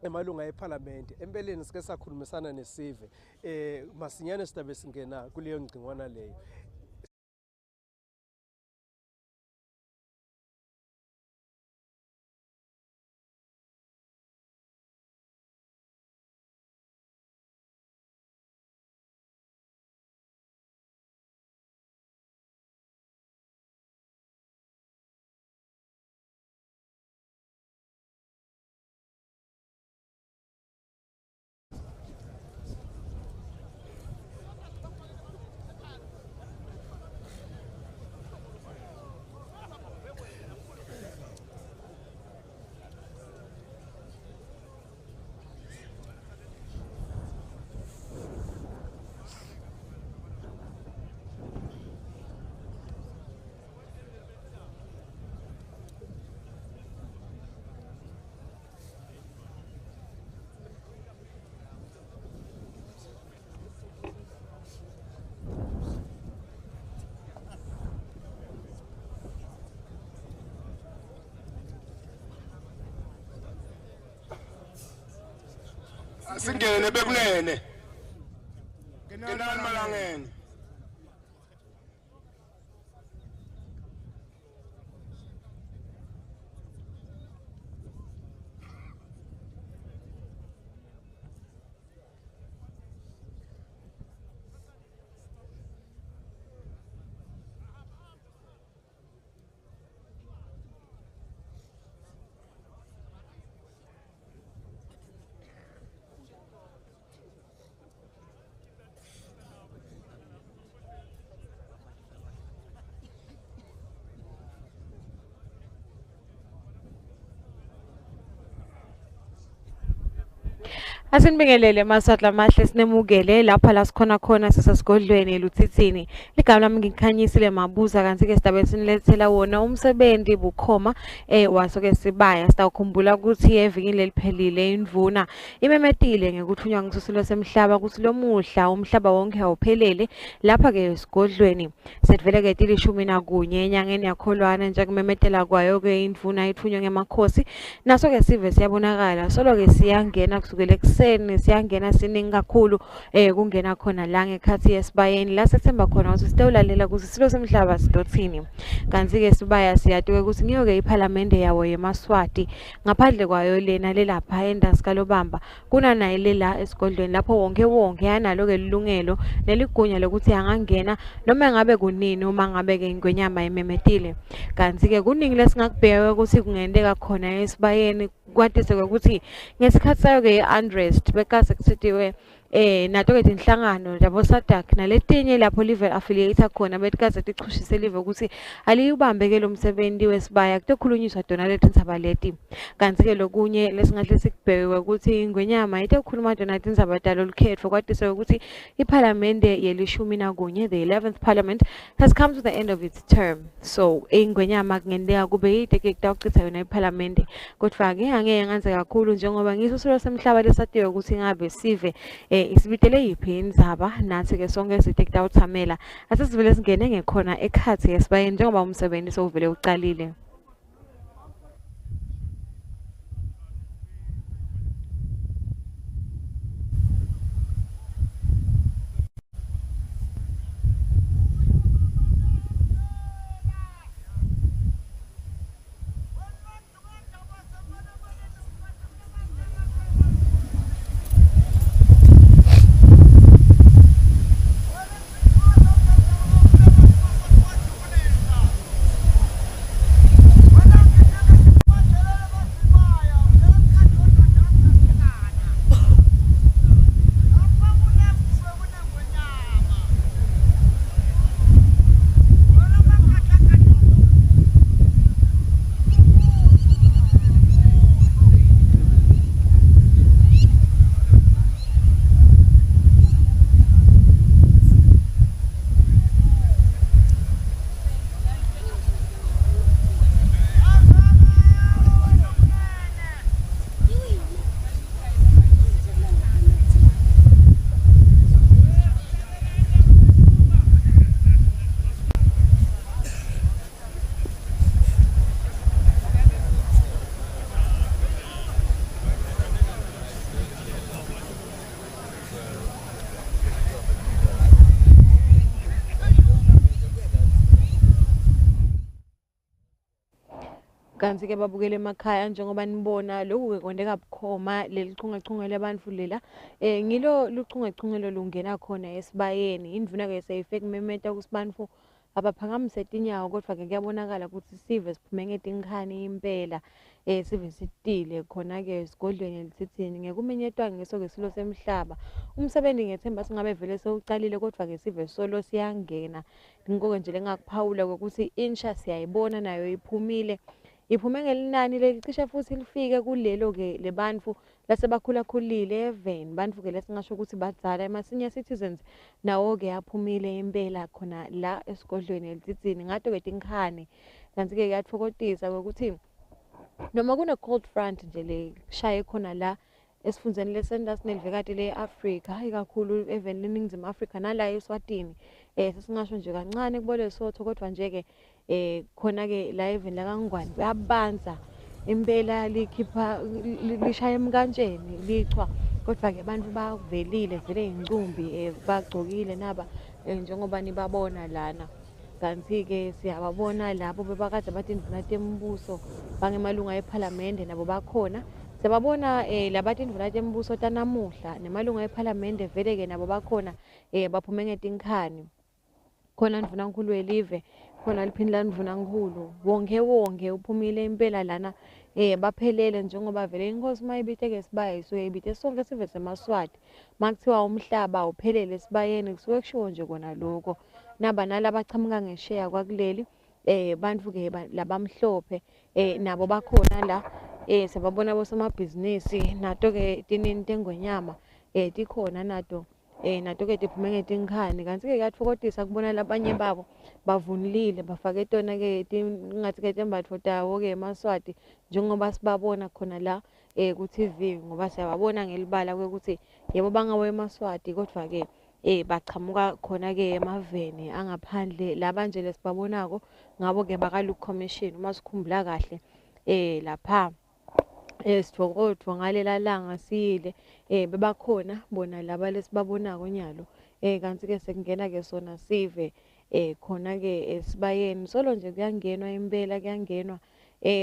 emalunga eParliament empeleni sike sakhulumisana nesive masinyane sidabe singena kuleyo ngcingwana leyo. Singene bekunene. Kenani malangeni. Asinibingelele masatla mahle sinemukele lapha la sikhona khona sisesigodlweni Ludzidzini. Igama lami ngikhanyisile Mabuza kanti ke sidabe sinilethela wona umsebenzi bukhoma wasoke Sibaya. Sitawukhumbula ukuthi evikini leliphelile indvuna imemetile ngekuthunywa ngisusulo semhlaba kuthi lo muhla umhlaba wonke awuphelele lapha ke esigodlweni. Sivele ke 11 enyangeni yakholwana nje kumemetela kwayo ke indvuna ithunywa ngemakhosi naso ke sive siyabonakala solo ke siyangena kusukela ekseni siyangena siningi kakhulu kungena khona la ngekhathi yesibayeni la sethemba khona ukuthi sitewulalela ukuthi silo semhlaba sidothini kanti ke Sibaya siyatuke ukuthi ngiyoke iParliament yawo Yemaswati ngaphandle kwayo lena lelapha endasikalo-bamba kuna naye lela esigodlweni lapho wonke yanalo ke lilungelo neligunya lokuthi angangena noma ngabe kunini uma ngabe ke ingwenyama imemetile kanti ke kuningi lesingakubheka ukuthi kungendeka khona esibayeni kwatise ukuthi ngesikhathi sayo ke unrest bekase kusithiwe nato ke inhlangano labo SADC naletinye lapho live affiliate khona betikaze tichushisele live ukuthi aliyubambe ke lo msebenzi weSibaya kutokhulunyiswa dona leti indzaba leti kanti ke lokunye lesingahle sikubheke ukuthi ingwenyama itokhuluma dona indzaba talo lukhetho kwatise ukuthi iParliament ye11 the 11th Parliament has come to the end of its term so ingwenyama kungendeka kube yideke kutawuchitha yona iParliament kodwa ke angeke nganze kakhulu njengoba ngisusulo semhlaba lesatiwe ukuthi ngabe sive isibitele yiphi indzaba nathi ke sonke sithe kutawuthamela asisivele singene ngekhona ekhathi yesibayeni njengoba umsebenzi sowuvele uqalile. kanti ke babukele emakhaya njengoba nibona lokhu ke kwendeka bukhoma leli chungechunge labantu lela ngilo luchungechunge lungena khona esibayeni indvuna ke seyife kumemeta kusibantu abaphakamise tinyawo kodwa ke kuyabonakala ukuthi sive siphume ngetinkhani impela sive sitile khona ke esigodlweni elithithini ngekumenyetwa ngeso ke silo semhlaba umsebenzi ngethemba singabe vele sewucalile kodwa ke sive solo siyangena ngoko nje lengakuphawula ukuthi insha siyayibona nayo iphumile iphume ngelinani lelicishe futhi lifike kulelo ke lebantu lasebakhula khulile even bantu ke lesingasho ukuthi badzala ama-senior citizens nawo ke aphumile impela khona la esigodlweni elithithini ngato ke tinkhani kanti ke kuyatfokotisa ukuthi noma kune cold front nje le shaye khona la esifundeni lesenta sinelivekati le-Afrika ikakhulu even leNingizimu Afrika nala eSwatini sesingasho nje kancane kubole Sotho kodwa nje ke khona ke la even la kaNgwane kuyabanza impela likhipha lishaya emkantsheni lichwa kodwa ke abantu bavelile vele incumbi bagcokile naba njengoba nibabona lana kanti ke siyababona labo bebakade batindvuna tembuso bangemalunga ePhalamende nabo bakhona siyababona labatindvuna tembuso tanamuhla nemalunga ePhalamende vele ke nabo bakhona baphume ngetinkhani khona ndvunankulu welive khona liphini la ndvunankulu wonke uphumile impela lana baphelele njengoba vele inkosi mayibite ke Sibaya isuke ibite sonke sive seMaswati makuthiwa umhlaba uphelele esibayeni kusuke kushiwo nje kona lokho naba nalabachamuka ngesheya kwakuleli bantu ke labamhlophe nabo bakhona la siyababona bosomabhizinisi nato ke tinini tengonyama tikhona nato nato ke tiphume ngetinkhani kanti ke kuyatfokotisa kubona labanye babo bavunulile bafake tona ke ngathi ke tembatfo tawo ke eMaswati njengoba sibabona khona la ku TV ngoba siyababona ngelibala ukuthi yebo bangawe eMaswati kodwa ke bachamuka khona ke emaveni angaphandle labanje lesibabonako ngabo ke bakaLuke Commission uma sikhumbula kahle lapha sithokothwa ngalela langa siyile bebakhona bona laba lesibabonako nyalo kanti ke sekungena ke sona sive khona ke esibayeni solo nje kuyangenwa impela kuyangenwa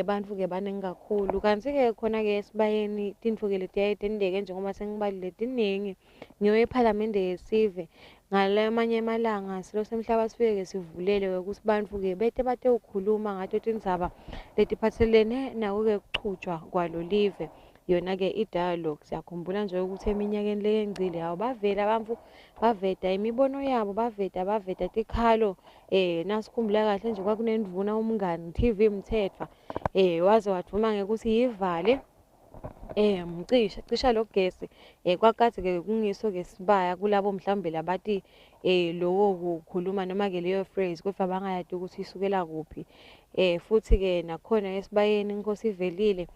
bantu ke baningi kakhulu kanti ke khona ke esibayeni tintfo ke letiyaye tendeke njengoba sengibalile tiningi ngiyo ePhalamende yesive ngalamanye amalanga silo semhlaba sifike ke sivulele ukuthi bantu ke bete ukukhuluma ngato tindzaba letiphathelene nawo ke kuchutshwa kwalolive yona ke i-dialogue siyakhumbula nje ukuthi eminyakeni leyengcile hawo bavela abantu baveta imibono yabo baveta tikhalo nasikhumbula kahle nje kwakunendvuna umngani TV Mthethwa waze wathuma ngekuthi yivale cisha logesi kwakade ke kungiso ke Sibaya kulabo mhlambe labati lowo kukhuluma noma ke leyo phrase kodwa bangayati ukuthi isukela kuphi futhi ke nakhona esibayeni inkosi ivelile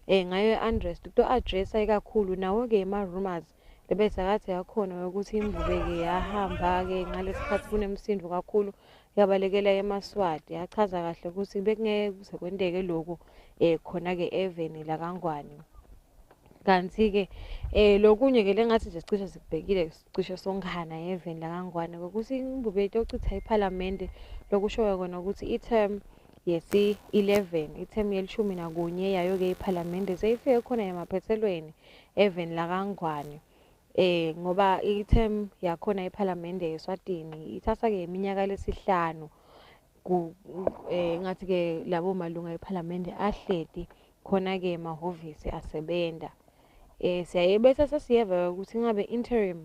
ngayo unrest to addressa ikakhulu nawo ke ama rumors lebese akathi yakhona ukuthi imbube ke yahamba ke ngalesikhathi kunemsindo kakhulu yabalekela eMaswati yachaza kahle ukuthi bekungeke kuze kwendeke lokho khona ke eveni la kaNgwane kanti ke lokunye ke lengathi nje sicishe sikubhekile sicishe sonkhana eveni la kaNgwane ukuthi imbube yocitha ePhalamende lokushoyo kona ukuthi i-term yesi-11 i-term yelishumi nakunye yayo ke ePhalamende seyifike khona emaphethelweni eveni la kaNgwane ngoba i-term yakhona ePhalamende eSwatini ithatha ke iminyaka lesihlanu ngathi ke labo malunga ePhalamende ahleti khona ke emahhovisi asebenta siyayebese sesiyeva ukuthi ngabe interim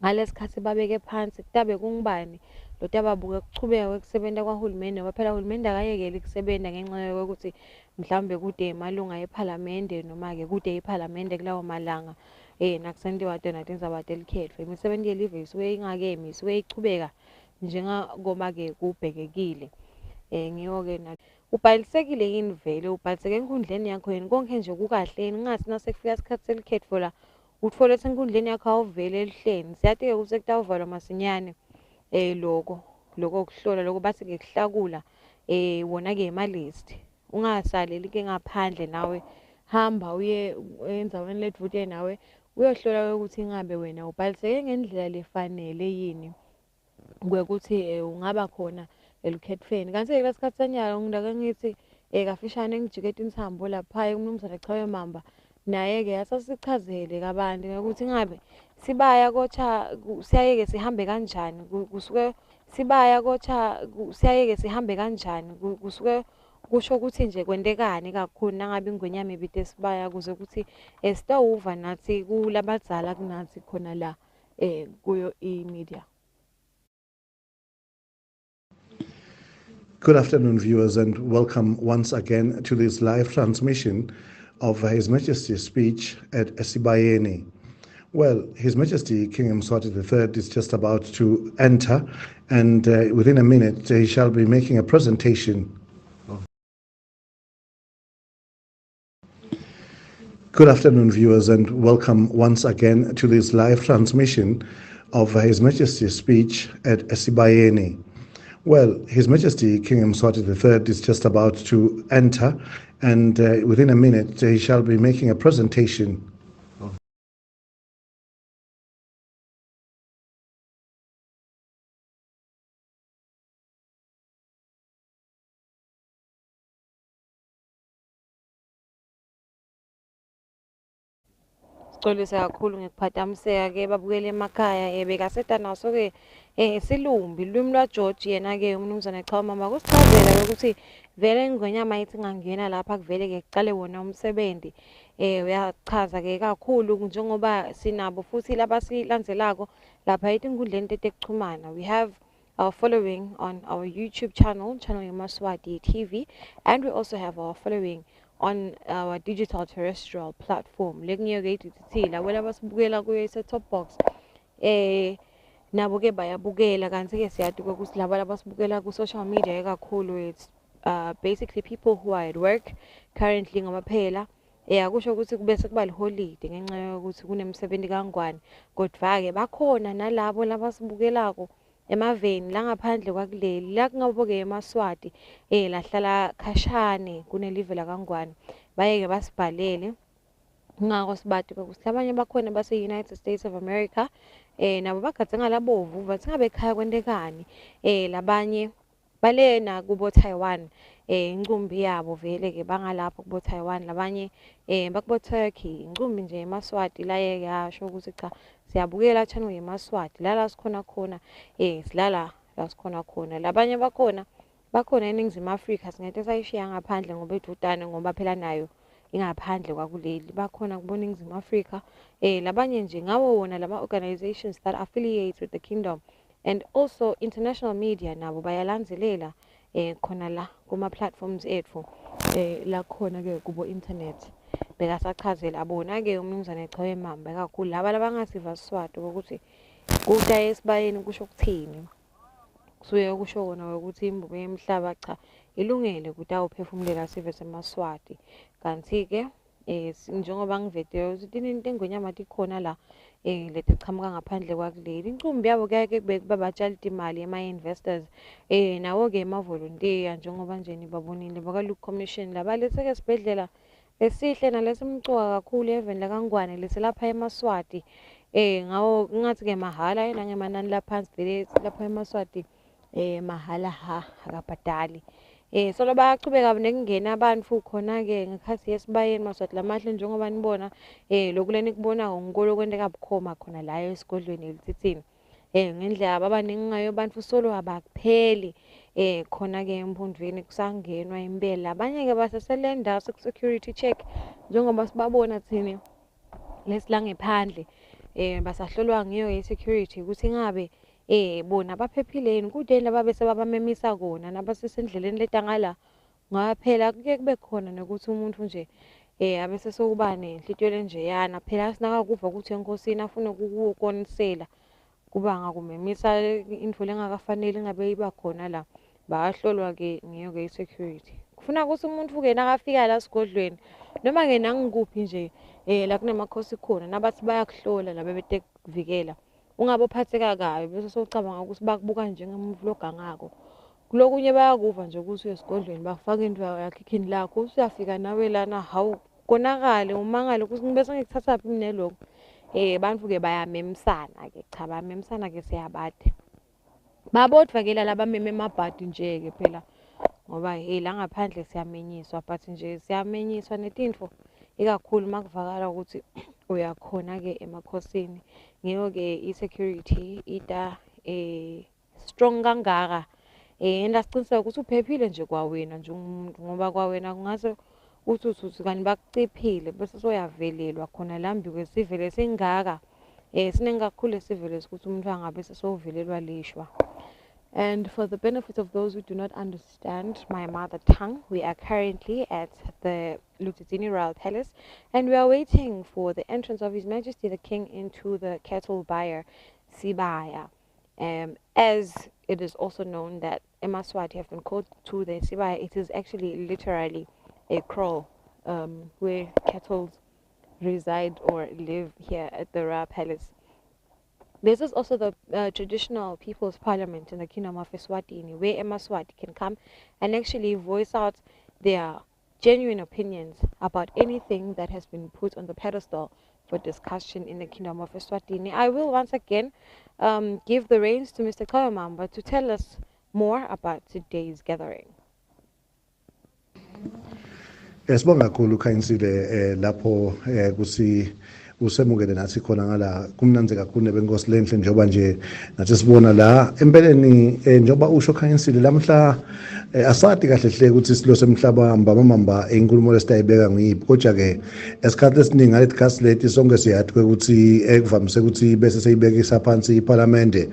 ngalesikhathi babeke phansi kutabe kungubani lo tababuke kuchubeka kwekusebenta kwaHulumende ngoba phela uHulumende akayekeli kusebenza ngenxa yokuthi mhlambe kude emalunga ePhalamende noma ke kude ePhalamende kulawo malanga nakusendiwa tona tindzaba telikhetfo imisebenzi yelive isuke ingakemi isuke ichubeka njengoba ke kubhekekile ngiyo ke na ubhalisekile yini vele ubhaliseke enkundleni yakho yini konke nje kukahle ngathi nasekufika isikhathi selikhetfo la utfole enkundleni yakho awuvele elihleni siyathi ke kusekutawuvalwa masinyane lokho kuhlola lokho bathi ke kuhlakula wona ke emalist ungasaleli ke ngaphandle nawe hamba uye enzaweni ledvute nawe uyohlola ukuthi ingabe wena ubhaliseke ngendlela lefanele yini kwekuthi ungaba khona elukhethweni kanti ke lesikhathi sanyalo ngidake ngithi kafishane ngijikete inthambo lapha umnumzane Xawe Mamba naye ke asasichazele kabanti ukuthi ngabe Sibaya kocha siyayeke sihambe kanjani kusuke Sibaya kocha siyayeke sihambe kanjani kusuke kusho ukuthi nje kwentekani kakhulu nangabe ingwenyama ibide Sibaya kuze ukuthi sitawuva nathi kulabadzala kunathi khona la kuyo i-media. Good afternoon, viewers, and welcome once again to this live transmission of His Majesty's speech at Sibaya. Well, His Majesty King Yemaswati III is just about to enter, and within a minute he shall be making a presentation. Good afternoon, viewers, and welcome once again to this live transmission of His Majesty's speech at Sibaya. Well, His Majesty King Yemaswati III is just about to enter, and within a minute he shall be making a presentation. Xolisa kakhulu ngikuphazamiseka ke babukele emakhaya bekaseta naso ke silumbi lwimi lwa George yena ke umnumzane Xawe Mamba kusichazela ukuthi vele ingwenyama yithi ngangena lapha kuvele ke kuqale wona umsebenzi uyachaza ke kakhulu njengoba sinabo futhi labasilandzelako lapha yithi inkundleni tetekuchumana. We have our following on our YouTube channel Yemaswati TV, and we also have our following on our digital terrestrial platform. La wela basibukela kuyo set-top box nabo ke bayabukela kanti ke siyati ukuthi laba labasibukela ku social media kakhulu, it's basically people who are at work currently ngoba phela akusho ukuthi kube sekuba liholide ngenxa yokuthi kunemsebenzi kangwane, kodwa ke bakhona nalabo labasibukelako emaveni la ngaphandle kwakuleli la kungabo ke eMaswati lahlala khashane kunelive la kangwane bayeke basibhalele ngako sibati ukuthi abanye bakhona base United States of America nabo bagadze ngalabovu bathi ngabe ekhaya kwentekani labanye balena kubo Taiwan incumbi yabo vele ke bangalapho kubo Taiwan, labanye bakubo Turkey incumbi nje eMaswati la yeke yasho ukuthi cha siyabukela channel yeMaswati la sikhona khona silala la sikhona khona. Labanye bakhona eNingizimu Afrika singete sayishiya ngaphandle ngoba edudane ngoba phela nayo ingaphandle kwakuleli bakhona kubo Ningizimu Afrika labanye nje ngawo wona lama organizations that affiliate with the kingdom, and also international media nabo bayalandzelela khona la kuma platforms ethu la khona ke kubo internet bekasachazela abona ke umnumzane Xawe Mamba kakhulu laba labangasiva Siswati ukuthi kuta esibayeni kusho ukuthini, kusuye kusho kona ukuthi imbuko yemhlaba cha ilungele ukuthi awuphefumulela sive seMaswati. Kanti ke njengoba ngivete ukuthi into engonyama tikhona la leti qhamuka ngaphandle kwakuleli incumbi yabo kuyake kube babatshala imali ema-investors nawo ke ema-volunteer njengoba nje nibabonile baka-Look Commission labaletheke esibhedlela esihle nalesimcoka kakhulu even la kangwane leselapha eMaswati ngawo ngathi ke mahala yena ngemanani laphansi vele lapha eMaswati mahala akabhadali. So bayachubeka nekungena abantu khona ke ngekhathi yesibayeni Maswati lamahle njengoba nibona lokuleni kubona ngikolo kwenteka bukhoma khona la esigodlweni elithithini ngendlela abaningi ngayo abantu solo abakupheli khona ke emphundweni kusangenwa impela, abanye ke baseselenda security check njengoba sibabona thini lesilangephandle basahlolwa ngiyo i-security ukuthi ngabe bona baphephile yini kudeni laba bese babamemisa kona nabasesendleleni letangala ngoba phela kuke kube khona nokuthi umuntu nje abese sokuba nenhlitiyo lenjeyana phela sinakakuva ukuthi enkosini afune ukukonisela kuba ngakumemisa info lengakafanele ngabe iba khona la bayahlolwa ke ngiyo ke i-security. Kufuna ukuthi umuntu ke nakafika la sigodlweni noma ke nangikuphi nje la kunemakhosi khona nabathi bayakuhlola labe betekuvikela ungabophatheka kabi bese socabanga ukuthi bakubuka njengomuntu logangako. Kulokunye bayakuva nje ukuthi uyesigodlweni bafaka into yakhe ikhini lakho usuyafika nawe lana hawu konakale umangale ukuthi bese ngikuthatha phi mina lokho bantu ke bayamemisana ke cha bamemisana ke siyabade babodwa ke laba meme emabhadi nje ke phela ngoba la ngaphandle siyamenyiswa but nje siyamenyiswa netinto ikakhulu makuvakala ukuthi uyakhona ke emakhosini ngiyo ke i-security ita strong kangaka and asiqiniseka ukuthi uphephile nje kwawena nje umuntu ngoba kwawena kungase uthi kanti bakuciphile bese soyavelelwa khona lambi kwesivele singaka siningi kakhulu esivele ukuthi umuntu angabe sesovelelwa lishwa. And for the benefit of those who do not understand my mother tongue, we are currently at the Ludzidzini Royal Palace and we are waiting for the entrance of His Majesty the King into the cattle buyer, Sibaya. As it is also known that Yemaswati have been called to the Sibaya, it is actually literally a kraal where cattle reside or live here at the Royal Palace. This is also the traditional people's parliament in the kingdom of Eswatini, where Yemaswati can come and actually voice out their genuine opinions about anything that has been put on the pedestal for discussion in the kingdom of Eswatini. I will once again give the reins to Mr. Kayamamba to tell us more about today's gathering. Sibonga kakhulu Khanyisile lapho kusi usemukele nathi khona ngala kumnanze kakhulu nebenkosi lenhle njengoba nje nathi sibona la empeleni njengoba usho Khanyisile lamhla asati kahle hle ukuthi silo semhlaba mbamamba inkulumo lesitayibeka nguyiphi kodwa ke esikhathi esiningi ngalethi cast leti sonke siyathi ukuthi ekuvamise ukuthi bese seyibekisa phansi iParliament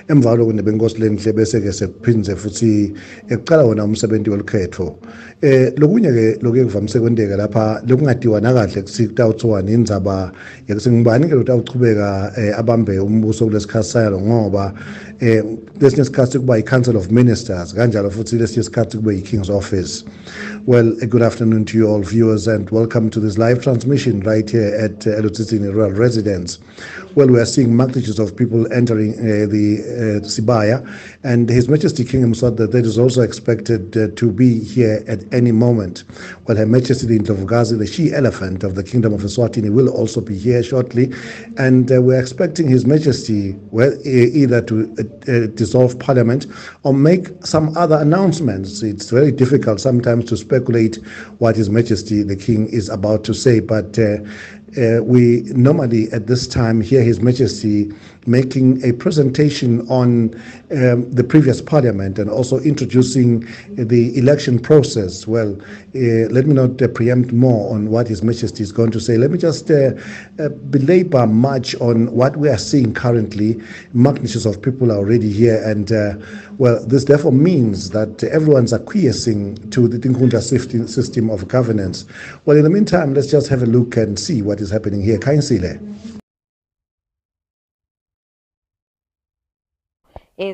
emva lokho nebenkosi lenhle bese ke sekuphindze futhi ekucala wona umsebenzi welukhetho lokunye ke lokho ekuvamise kwenteka lapha lokungadiwa nakahle kusitawuthiwa indzaba yakusengibani ke lotawuchubeka abambe umbuso kulesikhathi sayalo ngoba lesinye isikhathi kuba i-Council of Ministers kanjalo futhi lesinye isikhathi kube i-King's Office. Well, a good afternoon to you all viewers and welcome to this live transmission right here at Ludzidzini Royal Residence. Well, we are seeing multitudes of people entering the Sibaya, and His Majesty King Yemaswati that is also expected to be here at any moment. Well, Her Majesty the Ndlovukazi, the she-elephant of the Kingdom of Eswatini, will also be here shortly, and we're expecting His Majesty either to dissolve Parliament or make some other announcements. It's very difficult sometimes to speculate what His Majesty the King is about to say, but we normally at this time hear His Majesty making a presentation on the previous Parliament and also introducing the election process. Well, let me not preempt more on what His Majesty is going to say. Let me just belabor much on what we are seeing currently. Magnitudes of people are already here, and well, this therefore means that everyone's acquiescing to the Ntjintja system of governance. Well, in the meantime, let's just have a look and see what is happening here. Khanyisile.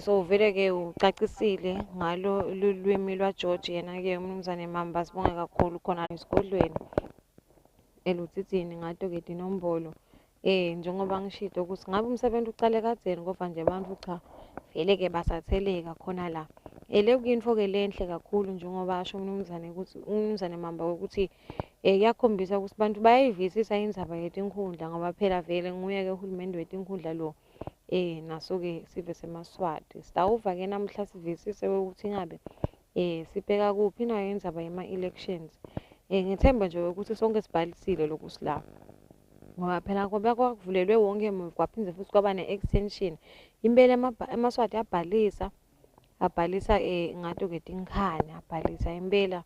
So vele ke ucacisile ngalo lulwimi lwa George yena ke umnumzane Mamba sibonge kakhulu khona esigodlweni eLudzidzini ngato ke dinombolo njengoba ngishito ukuthi ngabe umsebenzi uqale kadzeni ngoba nje abantu cha vele ke basatheleka khona la lekuyinfo ke lenhle kakhulu njengoba asho umnumzane ukuthi umnumzane Mamba ukuthi yakhombisa ukuthi abantu bayayivisisa indzaba yetinkhundla ngoba phela vele nguye ke uhulumende wetinkhundla lo naso ke sive semaswati sitawuva ke namhla sivisise ukuthi ngabe sibheka kuphi nayo indzaba yema-elections ngithemba nje ukuthi sonke sibhalisile lokhu silapha ngoba phela ngoba kwakuvulelwe wonke emuva kwaphindze futhi kwaba ne-extension impela emaswati abhalisa ngato ke tinkhani abhalisa impela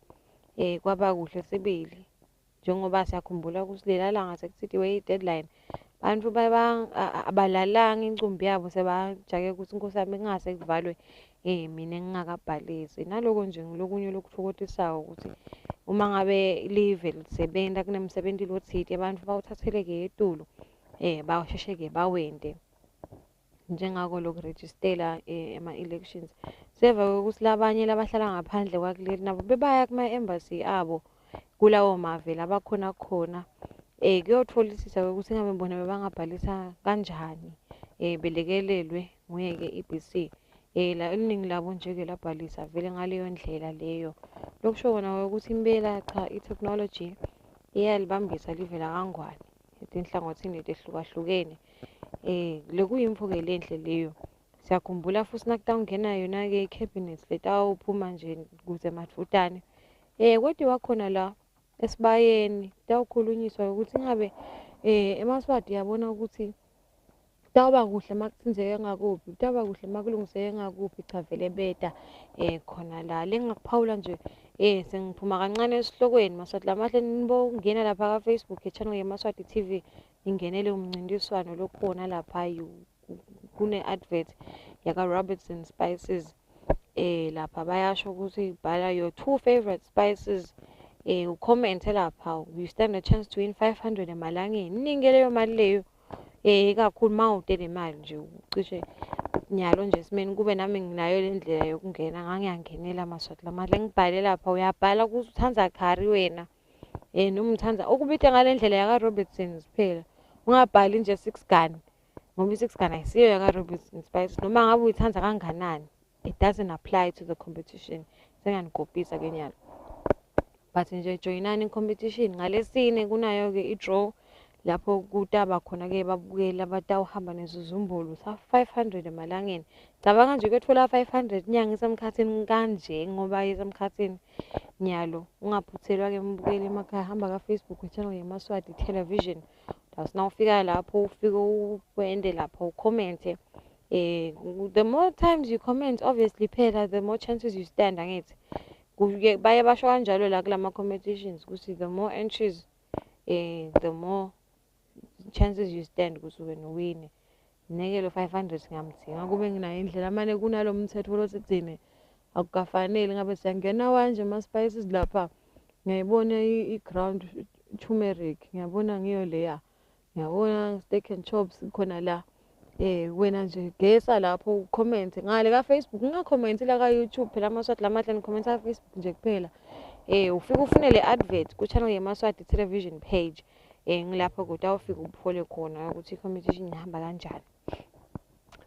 kwaba kuhle sibili njengoba siyakhumbula ukuthi lela langa sekusithiwe i-deadline bantu abalalanga incumbi yabo sebajake ukuthi inkosi yami kungase kuvalwe mina ngingakabhalisi naloko nje ngilokunye lokuthokotisayo ukuthi uma ngabe live lisebenza kunemsebenzi lothile abantu bawuthatheleke etulu bawashesheke bawende njengako lokurejistela ema-elections seva ukuthi labanye labahlala ngaphandle kwakuleli nabo bebaya kuma-embassy abo kulawo mave labakhona khona kuyotholisisa ukuthi ngabe bona bebangabhalisa kanjani belekelelwe nguye ke i-BC la eliningi labo nje ke labhalisa vele ngaleyo ndlela leyo lokusho kona ukuthi impela cha i-technology iyalibambisa livela kangwane etinhlangothini letehlukahlukene lekuyimfo ke lenhle leyo Siyakhumbula futhi nakutawungena yona-ke i-cabinet letawuphuma nje kuze madvutane. Kwetiwa khona la esibayeni kutawukhulunyiswa ukuthi ngabe eMaswati yabona ukuthi kutawuba kuhle makuthinzeke ngakuphi, kutawuba kuhle makulungiseke ngakuphi, cha vele beda khona la lengingakuphawula nje sengiphuma kancane esihlokweni Maswati lamahle nibongena lapha ka-Facebook e-channel Yemaswati TV ingenele umncintiswano lokhona lapha kune-advert yaka-Robertson Spices lapha bayasho ukuthi bhala your 2 favorite spices ucommente lapha you stand a chance to win 500 emalangeni ninike leyo mali leyo ikakhulu mawude nemali nje ucishe nyalo nje simeni kube nami nginayo le ndlela yokungena ngangiyangenela Maswati lamahle ngibhale lapha uyabhala ukuthi uthanza khari wena noma uthanza okubite ngale ndlela yaka-Robertson siphela ungabhali nje 6 gani ngoba i-6 gani ayisiyo yaka-Robertson Spices noma ngabe uyithanza kanganani it doesn't apply to the competition senganikopisa ke nyalo but nje joinani i-competition ngalesine kunayo-ke i-draw lapho kutaba khona-ke babukeli abatawuhamba nezizumbulu sa-500 emalangeni cabanga nje kwethola 500 inyanga isemkhathini kanje ngoba isemkhathini nyalo ungaphuthelwa-ke mbukeli emakhaya hamba ka-Facebook channel Yemaswati television nawufika lapho ufike uwende lapho ucommente the more times you comment obviously phela the more chances you stand angithi baye basho kanjalo la kulama competitions ukuthi the more entries the more chances you stand ukuthi wena uwine nekelo 500 ngamthinga kube nginayo indlela manje kunalo mthetho losigcine akukafanele ngabe siyangena wanje ama spices lapha ngiyayibona i-ground turmeric ngiyabona ngiyo leya ngiyabona steak and chops khona la wena nje gesa lapho ucommente ngale ka-Facebook ungacommente la ka-YouTube phela Maswati lamahle ngicommente ka-Facebook nje kuphela ufike ufunele advert ku-channel Yemaswati television page ngilapho kutawufika uphole khona ukuthi i-competition ihamba kanjani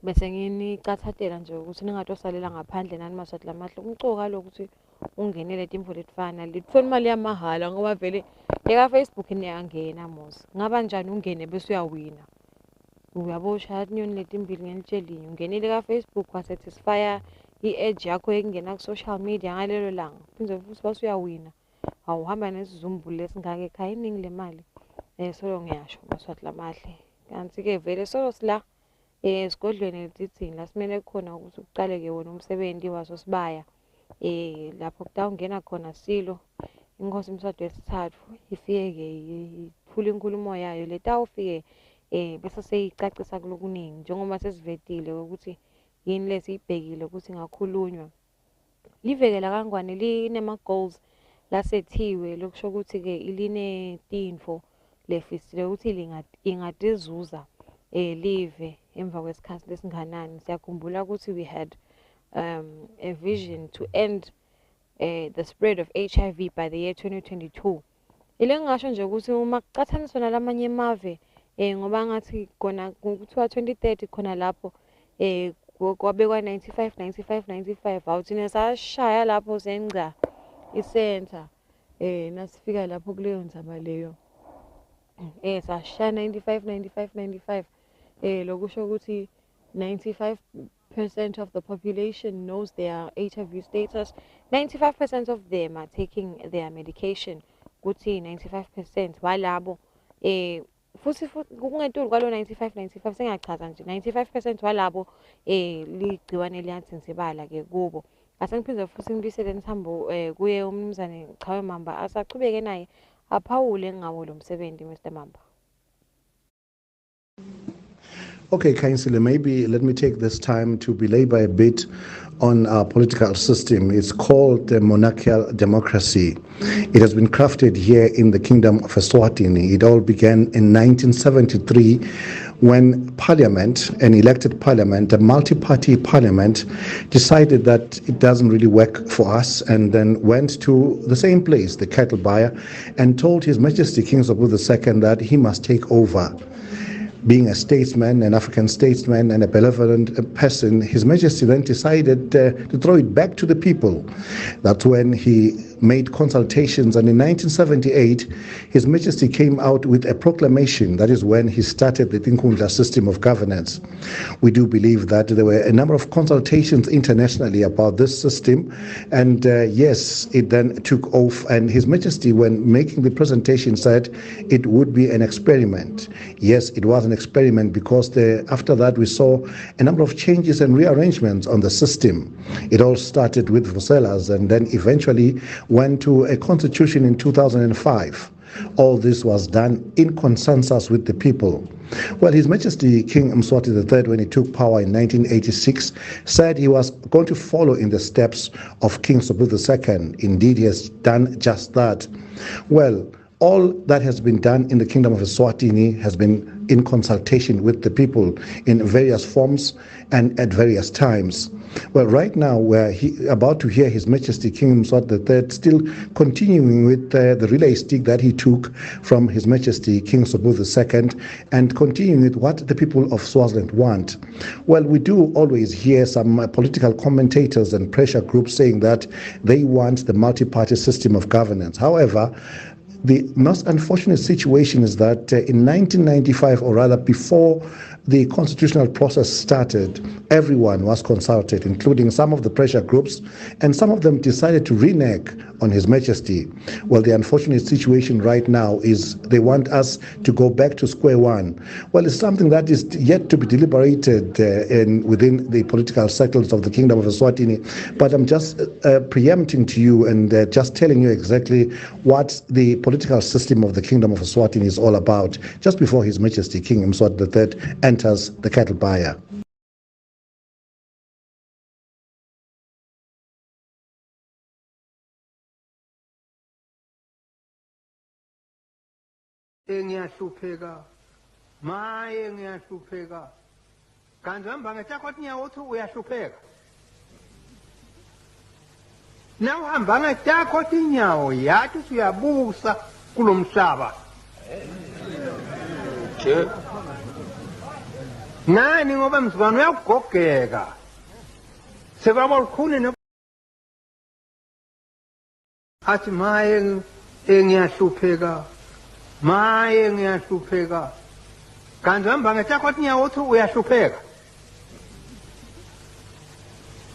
bese nginicathatela nje ukuthi ningatosalela ngaphandle nani Maswati lamahle umcoka lokho ukuthi ungenele timvo letifana litfuna imali yamahala ngoba vele eka-Facebook niyangena mos ngaba njani ungene bese uyawina uyabosha inyoni letimbili ngelitshelinye ungenile ka-Facebook wasatisfya i-edge yakho ekungena ku-social media ngalelo langa phindze futhi base uyawina awuhamba nesizumbulu lesingake ekhaya iningi lemali solo ngiyasho Maswati lamahle kanti-ke vele solo sila esigodlweni letithini la simele khona ukuthi kuqaleke wona umsebenzi waso Sibaya lapho kutawungena khona Silo inkosi Mswati wesithathu ifike-ke iphula inkulumo yayo letawufike bese seyicacisa kulokuningi njengoba sesivetile ukuthi yini lesiyibhekile ukuthi ngakhulunywa livekela kangwane linema-goals lasethiwe lokusho ukuthi-ke iline-tinfo lefisile ukuthi ingatizuza live emva kwesikhathi lesinganani siyakhumbula ukuthi we had a vision to end the spread of HIV by the year 2022 ile ngisho nje ukuthi uma kucathaniswa nalamanye emave ngoba ngathi khona kuthiwa 2030 khona lapho kwabekwa 95 awuthina sashaya lapho senca i-center nasifika lapho kuleyo ndzaba leyo sashaya 95 lokusho ukuthi 95% of the population knows their HIV status 95% of them are taking their medication kuthi 95% walabo futhi kungetuli kwalo 95 sengachaza nje 95% walabo ligciwane liyathinsibala ke kubo asengiphindze futhi ngibisele Nthambo kuye umnumzane Chawe Mamba asachubeke naye aphawule ngawo lo msebenzi Mr Mamba. Okay, Councillor, maybe let me take this time to belabor a bit on our political system. It's called the monarchical democracy. It has been crafted here in the Kingdom of Eswatini. It all began in 1973 when Parliament, an elected Parliament, a multi-party Parliament, decided that it doesn't really work for us and then went to the same place, the cattle buyer, and told His Majesty King Zobul II that he must take over. Being a statesman, an African statesman, and a benevolent person, His Majesty then decided to throw it back to the people. That's when he made consultations, and in 1978, His Majesty came out with a proclamation. That is when he started the Ntjintja system of governance. We do believe that there were a number of consultations internationally about this system, and yes, it then took off, and His Majesty, when making the presentation, said it would be an experiment. Yes, it was an experiment because after that we saw a number of changes and rearrangements on the system. It all started with Vuselas and then eventually went to a constitution in 2005. All this was done in consensus with the people. Well, His Majesty King Mswati III, when he took power in 1986, said he was going to follow in the steps of King Sobukwe II. Indeed, he has done just that. Well, all that has been done in the Kingdom of Eswatini has been in consultation with the people in various forms and at various times. Well, right now we're about to hear His Majesty King Mswati III still continuing with the relay stick that he took from His Majesty King Sobukwe II and continuing with what the people of Swaziland want. Well, we do always hear some political commentators and pressure groups saying that they want the multi-party system of governance. However, the most unfortunate situation is that in 1995, or rather before the constitutional process started, everyone was consulted, including some of the pressure groups, and some of them decided to renege on His Majesty. Well, the unfortunate situation right now is they want us to go back to square one. Well, it's something that is yet to be deliberated within the political circles of the Kingdom of Eswatini, but I'm just preempting to you and just telling you exactly what the political system of the Kingdom of Eswatini is all about, just before His Majesty King Mswati III enters the cattle buyer. Ngiyahlupheka maye ngiyahlupheka kanti hamba ngetakwathi nyawo uthi uyahlupheka na uhamba ngetakwathi nyawo yathi uyabusa kulomhlaba nani ngoba mzibani uyagogeka sebaba lukhuni athi maye ngiyahlupheka maye ngiyahlupheka kanti hamba ngetakwathi nyawo uthi uyahlupheka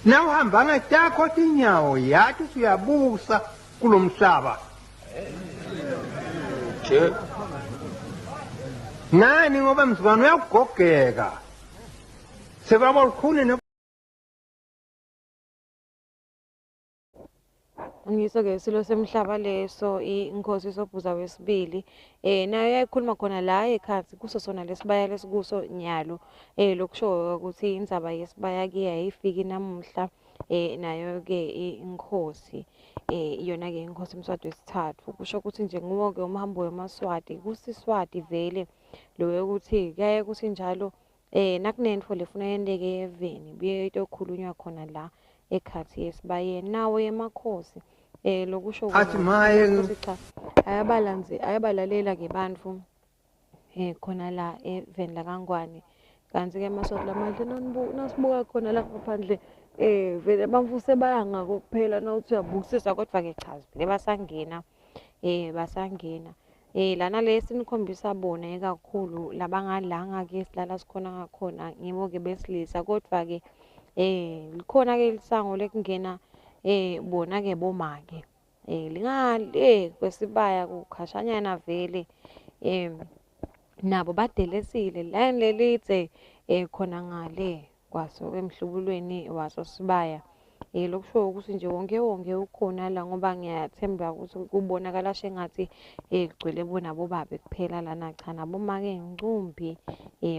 na uhamba ngetakwathi nyawo yathi uyabusa kulomhlaba nani ngoba mzibani uyagogeka sebaba lukhuni Ngiso-ke silo semhlaba leso inkosi isobhuza wesibili nayo yayikhuluma khona la ekhathi kuso sona lesibaya lesikuso nyalo lokusho ukuthi indzaba yesibaya ke yayifika namuhla nayo-ke inkosi iyona-ke inkosi Mswati wesithathu kusho ukuthi nje nguwo-ke umhambo weMaswati kusiswati vele lo yokuthi kuyaye kuthi njalo nakunento lefuna yendeke eveni buye itokhulunywa khona la ekhathi yesibayeni nawo yemakhosi lokusho athi maye cha ayabalalela ke bantfu khona la eveni lakangwane kanti ke Maswati lamandla nasibuka khona la ngaphandle vele bamfu sebayanga kokuphela nawuthi uyabukisisa kodwa ke chazi vele basangena basangena lana lesinikhombisa bona kakhulu labangalanga ke silala sikhona ngakhona ngibo ke besilisa kodwa ke likhona ke lisango lekungena bona ke bomake lingale kwesibaya kukhashanyana vele nabo badelesile la lelitse khona ngale kwaso emhlubulweni waso Sibaya lokusho ukuthi nje wonke ukhona la ngoba ngiyathemba ukuthi kubonakala sengathi kugcwele bona bobabe kuphela lana cha nabomake ngcumbi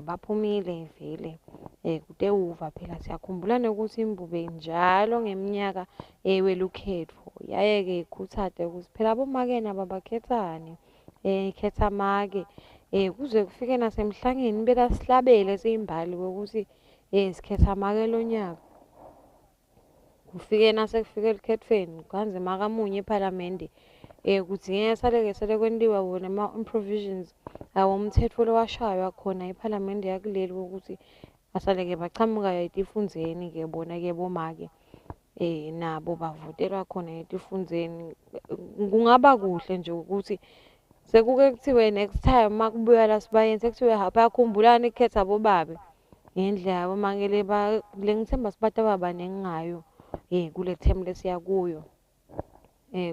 baphumile vele kude uva phela siyakhumbula ukuthi imbube njalo ngeminyaka welukhetho yaye-ke ikhuthade ukuthi phela bomake nabo bakhethane khetha make kuze kufike nasemhlangeni bela sihlabele siyimbali ukuthi sikhetha make lo nyaka kufike nasekufike elikhethweni kanzima kamunye eParliament ukuthi ngeke sale kwendiwa wona ama-provisions awomthetho lowashaywa khona ePhalamende yakuleli ukuthi asaleke baqhamuka etifundzeni-ke bona-ke bomake nabo bavotelwa khona etifundzeni. Kungaba kuhle nje ukuthi sekuke kuthiwe next time makubuya la Sibayeni sekuthiwe bayakhumbulani ikhetha bobabe ngendlela yabo makele ngithemba sibata babaningi ngayo kule term lesiya kuyo.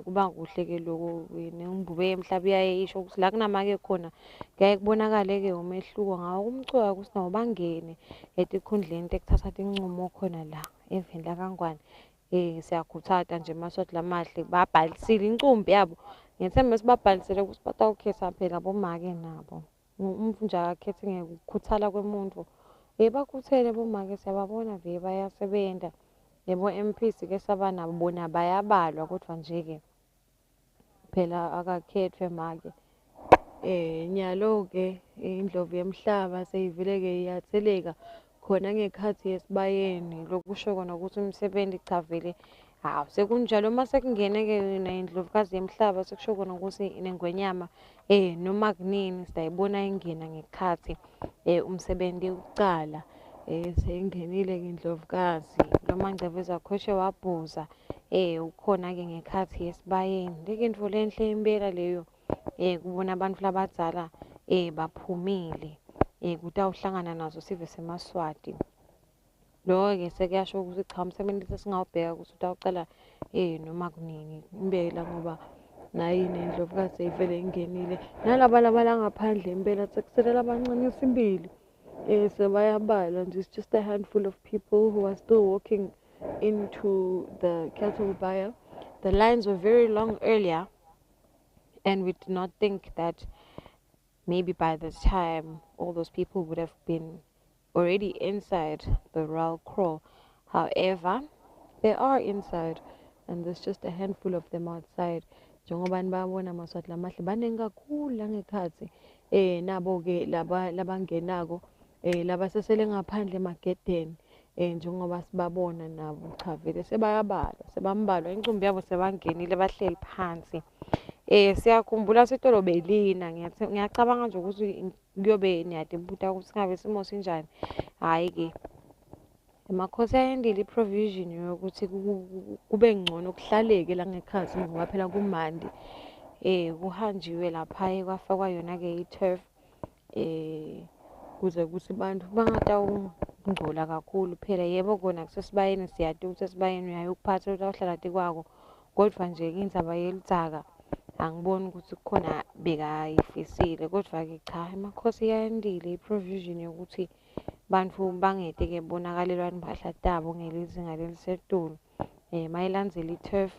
Kuba kuhle-ke lokho nembubo yemhlaba iyaye isho ukuthi la kunamake khona kuyaye kubonakale-ke umehluko ngawo kumcuka kusinawo bangene etikhundleni tekuthatha tincumo khona la eveni lakangwane. Siyakhuthata nje emaswati lamahle babhalisile incumbi yabo. Ngithemba sibabhalisele ukuthi batawukhetha phela bomake nabo. Umuntu nje akakhethi ngekukhuthala kwemuntu. Bakhuthele bomake siyababona vele bayasebenza. Yebo MPs ke sabanabo bona bayabalwa kodwa nje-ke phela akakhethwe make. Nyalo-ke indlovu yemhlaba seyivele-ke iyatheleka khona ngekhathi yeSibayeni lokusho kona ukuthi umsebenzi cha vele sekunjalo uma sekungene-ke nendlovukazi yemhlaba sekusho kona ukuthi nengwenyama noma kunini siyayibona ingena ngekhathi umsebenzi ucala. Seyingenile-ke indlovukazi noma ngcebeza khoshe wabhuza ukhona-ke ngekhathi yeSibayeni. Leke into lenhle impela leyo kubona abantu labadzala baphumile kutawuhlangana nazo sive semaswati. Lokho-ke sekuyasho ukuthi cha umsebenzi sesingawubheka ukuthi utawucala noma kunini impela ngoba nayi nendlovukazi seyivele ingenile. Nalaba ngaphandle impela sekuselela abancane isimbili sebayabalwa nje. It's just a handful of people who are still walking into the cattle buyer. The lines were very long earlier and we did not think that maybe by this time all those people would have been already inside the royal crawl. However, they are inside and there's just a handful of them outside. Njengoba nibabona amaswati lamahle baningi kakhulu la ngekhathi nabo-ke labangenako laba sesele ngaphandle emagedeni njengoba sibabona nabo cha vele sebayabalwa sebambalwa incumbi yabo sebangenile bahleli phansi. Siyakhumbula sitolo belina ngiyacabanga nje ukuthi kuyobe niyadimputa ukuthi ngabe simo sinjani. Hhayi-ke amakhosi ayendile i-provision yokuthi kube ngcono kuhlaleke la ngekhathi ngoba phela kumandi. Kuhanjiwe lapha kwafakwa yona-ke i-turf kuze ukuthi abantu bangatawungcola kakhulu phela. Yebo kona kuseSibayeni siyati ukuthi eSibayeni uyayokuphatha utawuhlala kwako kodwa nje indzaba yelidzaka angiboni ukuthi kukhona bekayifisile kodwa-ke cha amakhosi yayandile i-provision yokuthi bantu bangete-ke bonakalelwa impahla tabo ngelizinga lelisetulu. Mayilandzela i-turf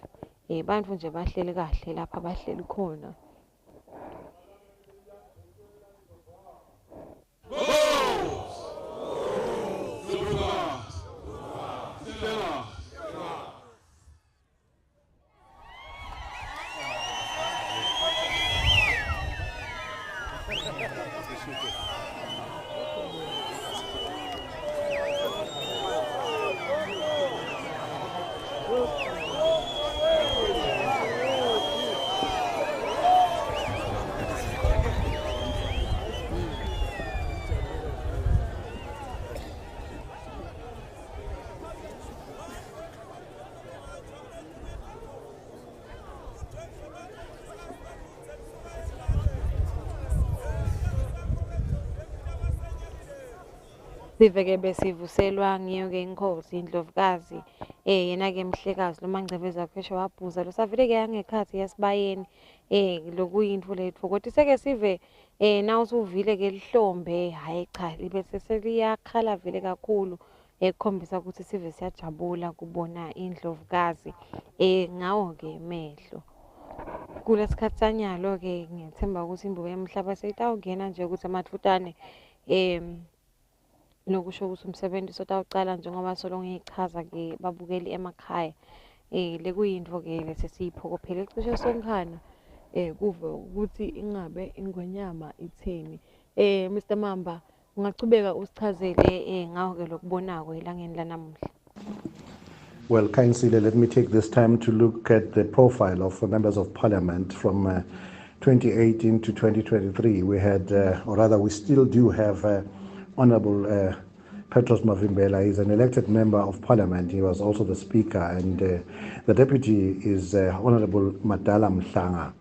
bantu nje bahleli kahle lapha bahleli khona. Sive-ke besivuselwa ngiyo-ke inkosi indlovukazi yena-ke mhlekazi lo Mangcebeza khoshe wabhuza lo savile-ke yangekhathi yeSibayeni lokuyintfo letfu kodwa seke sive nawusuvile-ke lihlombe hhayi cha libe seseliyakhala vele kakhulu kukhombisa ukuthi sive siyajabula kubona indlovukazi ngawo-ke mehlo. Kulesikhathi sanyalo-ke ngiyethemba ukuthi imbubo yemhlaba seyitawungena nje ukuthi amathutane lokusho ukuthi umsebenzi sotawucala njengoba solonge ngichaza-ke babukeli emakhaya. Lekuyintfo-ke lesesiyiphokophele cishe sonkhana kuve ukuthi ingabe ingwenyama itheni. Mr Mamba ungachubeka usichazele ngawo-ke lokubonako elangeni lanamuhla. Well, Kainsile, let me take this time to look at the profile of members of parliament from 2018 to 2023. We had, or rather, we still do have Honorable Petros Mavimbela. He's an elected member of parliament. He was also the speaker, and the deputy is Honorable Madala Mhlanga.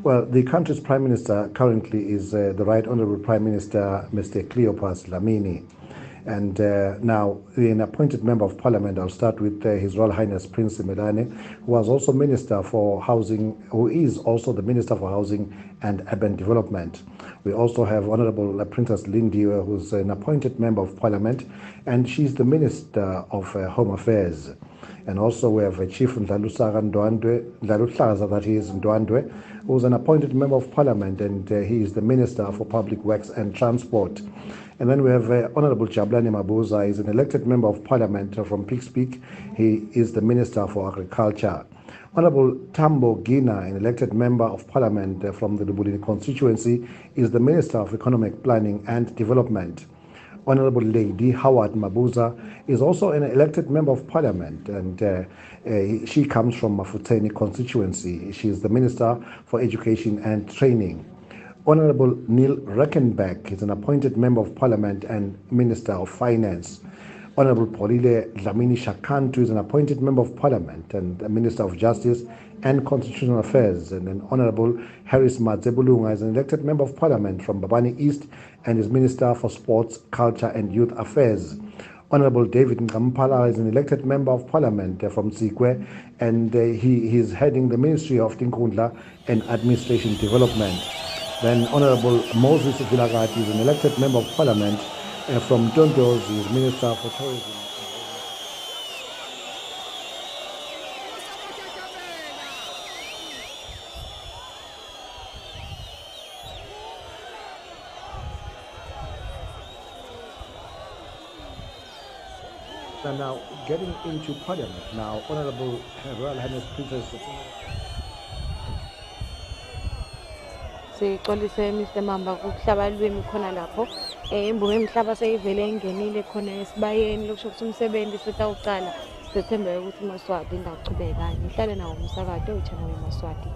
Well, the country's prime minister currently is the Right Honorable Prime Minister, Mr. Cleopas Dlamini. And now, an appointed member of parliament, I'll start with His Royal Highness Prince Simelane, who was also Minister for Housing, who is also the Minister for Housing and Urban Development. We also have Honorable Princess Lindiwe, who's an appointed member of parliament, and she's the Minister of Home Affairs. And also we have Chief Ndlaluhlaza Ndwandwe, that he is Ndwandwe, who's an appointed member of parliament, and he is the Minister for Public Works and Transport. And then we have Honorable Jabulani Mabuza. He's an elected member of parliament from Peaks Peak. He is the Minister for Agriculture. Honorable Tambo Gina, an elected member of parliament from the Lubulini constituency, is the Minister of Economic Planning and Development. Honorable Lady Howard Mabuza is also an elected member of parliament, and she comes from Mafuteni constituency. She is the Minister for Education and Training. Honorable Neil Reckenbeck is an appointed member of parliament and Minister of Finance. Honorable Polile Dlamini Shakantu is an appointed member of parliament and Minister of Justice and Constitutional Affairs. And then Honorable Harris Madzebulunga is an elected member of parliament from Babani East and is Minister for Sports, Culture and Youth Affairs. Honorable David Nkampala is an elected member of parliament from Tsikwe, and he is heading the Ministry of Tinkundla and Administration Development. Then Honorable Moses Vilagati is an elected member of parliament from Tontos. He is Minister for Tourism. And now, getting into parliament, now, Honorable Royal Highness Princess Sixolise Mr. Mamba kuhlaba lwimi khona lapho imbume emhlaba seyivele ingenile khona esibayeni lokusho ukuthi umsebenzi setawuqala sethembe ukuthi uMaswati ingaqhubeka ngihlale nawo umsakazo wechannel Yemaswati.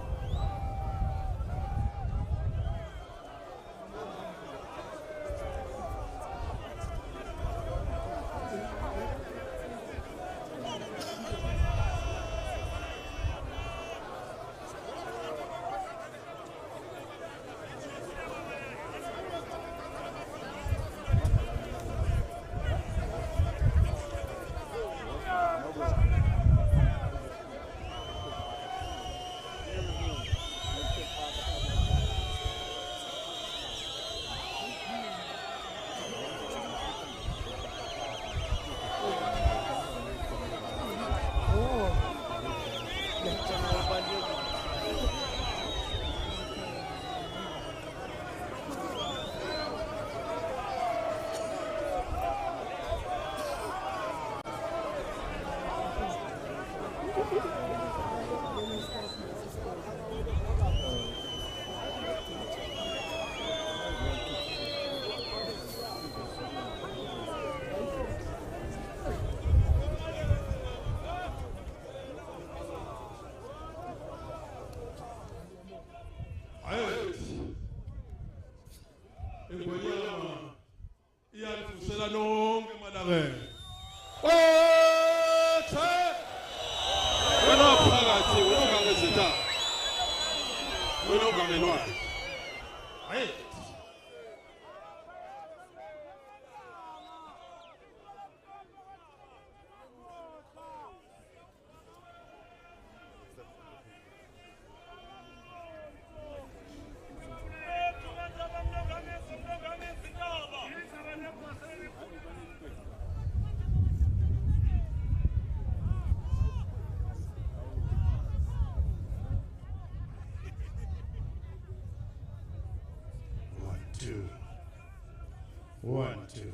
One, two.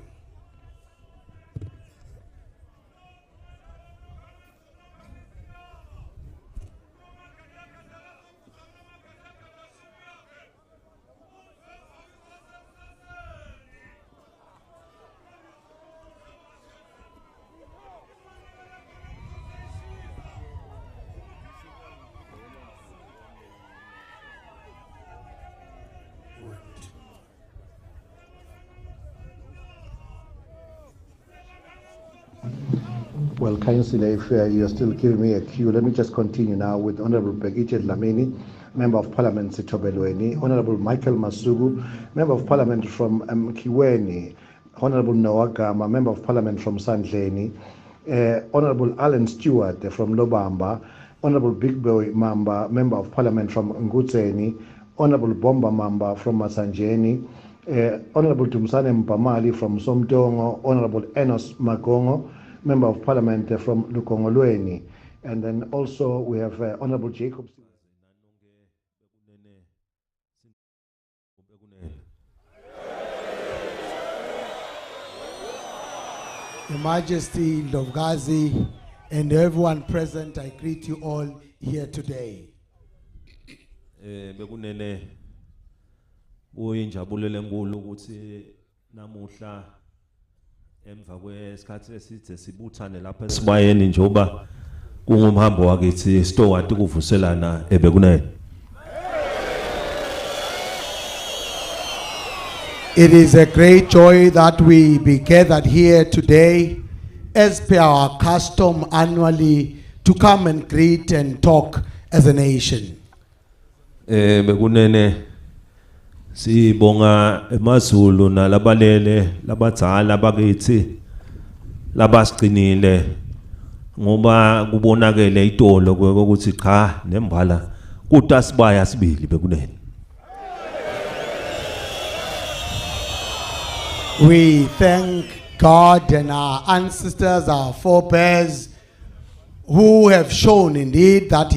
Well, Councillor, if you're still giving me a cue, let me just continue now with Honorable Begiche Dlamini, Member of Parliament Sitobelweni, Honorable Michael Masugu, Member of Parliament from Kiweni, Honorable Noah Gama, Member of Parliament from Sandleni, Honorable Alan Stewart from Lobamba, Honorable Big Boy Mamba, Member of Parliament from Ngutseni, Honorable Bomba Mamba from Masanjeni, Honorable Tumsane Mpamali from Somtongo, Honorable Enos Magongo, Member of Parliament from Lukongolweni, and then also we have Honorable Jacob. Your Majesty, Ndlovukazi, and everyone present, I greet you all here today. Bekunene uyinjabulelo enkulu ukuthi namuhla emva kwesikhathi esithe sibuthane lapha eSibayeni njoba kungumhambo wakithi Stoward kuvuselana ebekunene. It is a great joy that we be gathered here today as per our custom annually to come and greet and talk as a nation. Bekunene sibonga emazulu nalabalele labadzala bakithi labasiqinile ngoba kubonakele itolo ukuthi cha nembala kuta Sibaya sibili bekunene. We thank God and our ancestors, our forebears, who have shown indeed that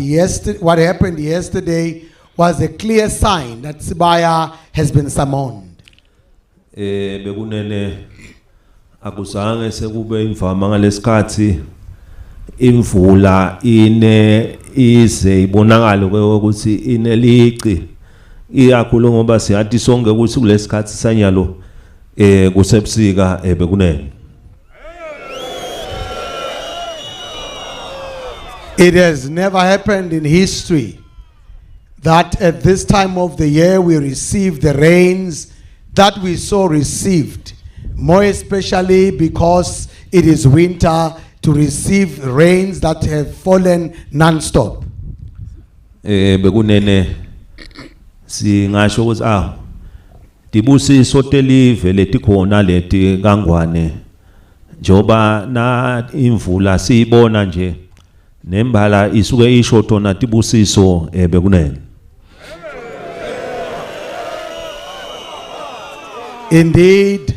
what happened yesterday was a clear sign that Sibaya has been summoned. Bekunene akuzange sekube imvama ngalesikhathi imvula ine ize ibonakala ukuthi inelici iyakhulu ngoba siyathi sonke ukuthi kulesikhathi sanyalo kusebusika bekunene. It has never happened in history that at this time of the year we receive the rains that we so received, more especially because it is winter, to receive rains that have fallen non-stop. Bekunene singasho ukuthi tibusiso telive letikhona leti kangwane njoba na imvula siyibona nje nembala isuke isho tona tibusiso bekunene. Indeed,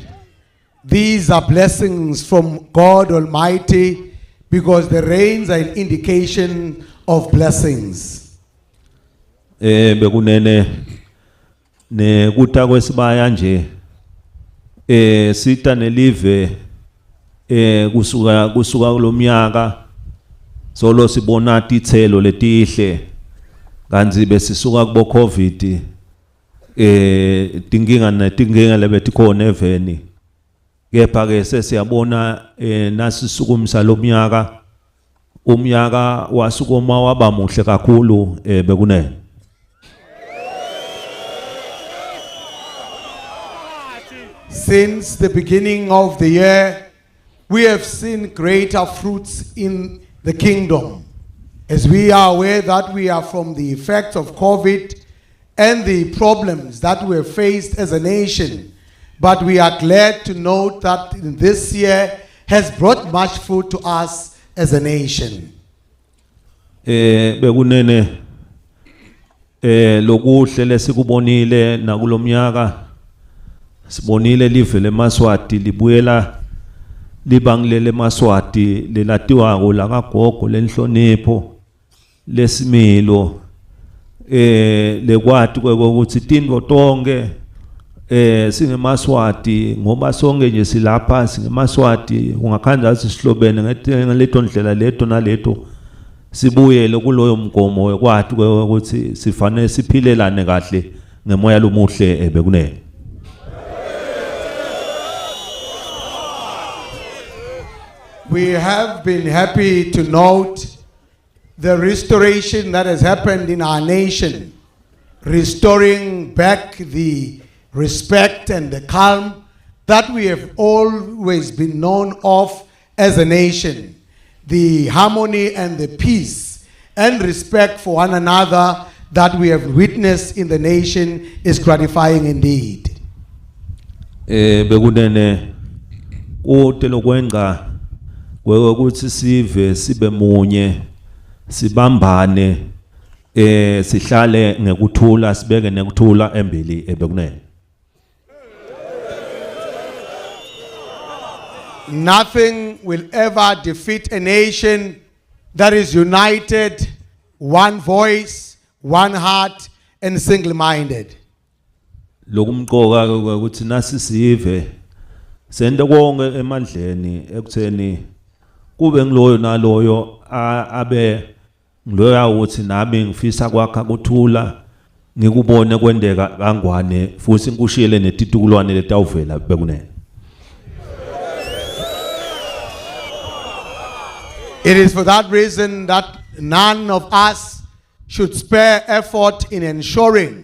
these are blessings from God Almighty because the rains are an indication of blessings. Bekunene ne kuta kweSibaya nje sita nelive kusuka kulomnyaka solo sibona tithelo letihle kanzi besisuka kubo COVID tinkinga lebetikhona eveni kepha ke sesiyabona nasisukumisa lomnyaka umnyaka wasukoma waba muhle kakhulu bekunene. Since the beginning of the year, we have seen greater fruits in the kingdom. As we are aware that we are from the effects of COVID and the problems that we have faced as a nation. But we are glad to note that this year has brought much fruit to us as a nation. Bekunene lokuhle lesikubonile nakulomnyaka sibonile live leMaswati libuyela libangilele eMaswati lelatiwako lakagogo lenhlonipho lesimilo lekwati ukuthi tindvo tonke singeMaswati ngoba sonke nje silapha singeMaswati ungakhandla sihlobene ngaleto ndlela leto naleto sibuyele kuloyo mgomo wekwati ukuthi sifanele siphilelane kahle ngemoya lomuhle bekunene. We have been happy to note the restoration that has happened in our nation, restoring back the respect and the calm that we have always been known of as a nation, the harmony and the peace and respect for one another that we have witnessed in the nation is gratifying indeed. Bekunene utelo kwenga ukuthi sive sibe munye sibambane sihlale ngekuthula sibeke nekuthula embili ebekunene. Nothing will ever defeat a nation that is united, one voice, one heart, and single-minded. Lokumqoka ukuthi nasisive sente konke emandleni ekutheni kube ngiloyo naloyo abe ngiloya ukuthi nami ngifisa kwakha kuthula ngikubone kwendeka kangwane futhi ngikushiyele netitukulwane letawuvela bekunene. It is for that reason that none of us should spare effort in ensuring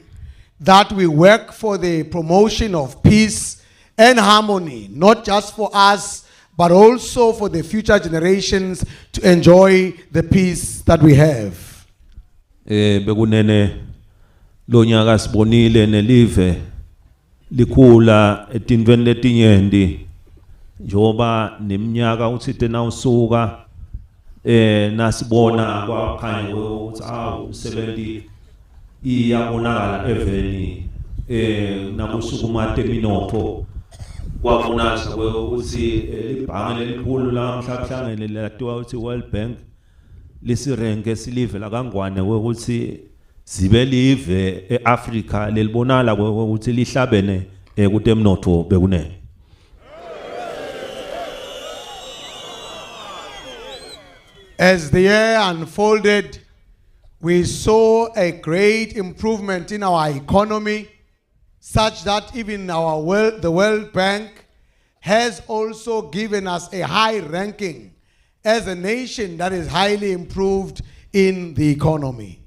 that we work for the promotion of peace and harmony, not just for us, but also for the future generations to enjoy the peace that we have. Bekunene lonyaka sibonile nelive likhula etintweni letinyendi njoba neminyaka uthite na usuka nasibona kwakhanya ukuthi u70 iyabonakala eveni nakusukuma teminotho kwabonasa ukuthi libhange lelikhulu la mhlahlangene latiwa ukuthi World Bank lisirenke silive la kangwane ukuthi zibe live eAfrica lelibonala ukuthi lihlabene kutemnotho bekunene. As the year unfolded, we saw a great improvement in our economy, such that even the World Bank has also given us a high ranking as a nation that is highly improved in the economy.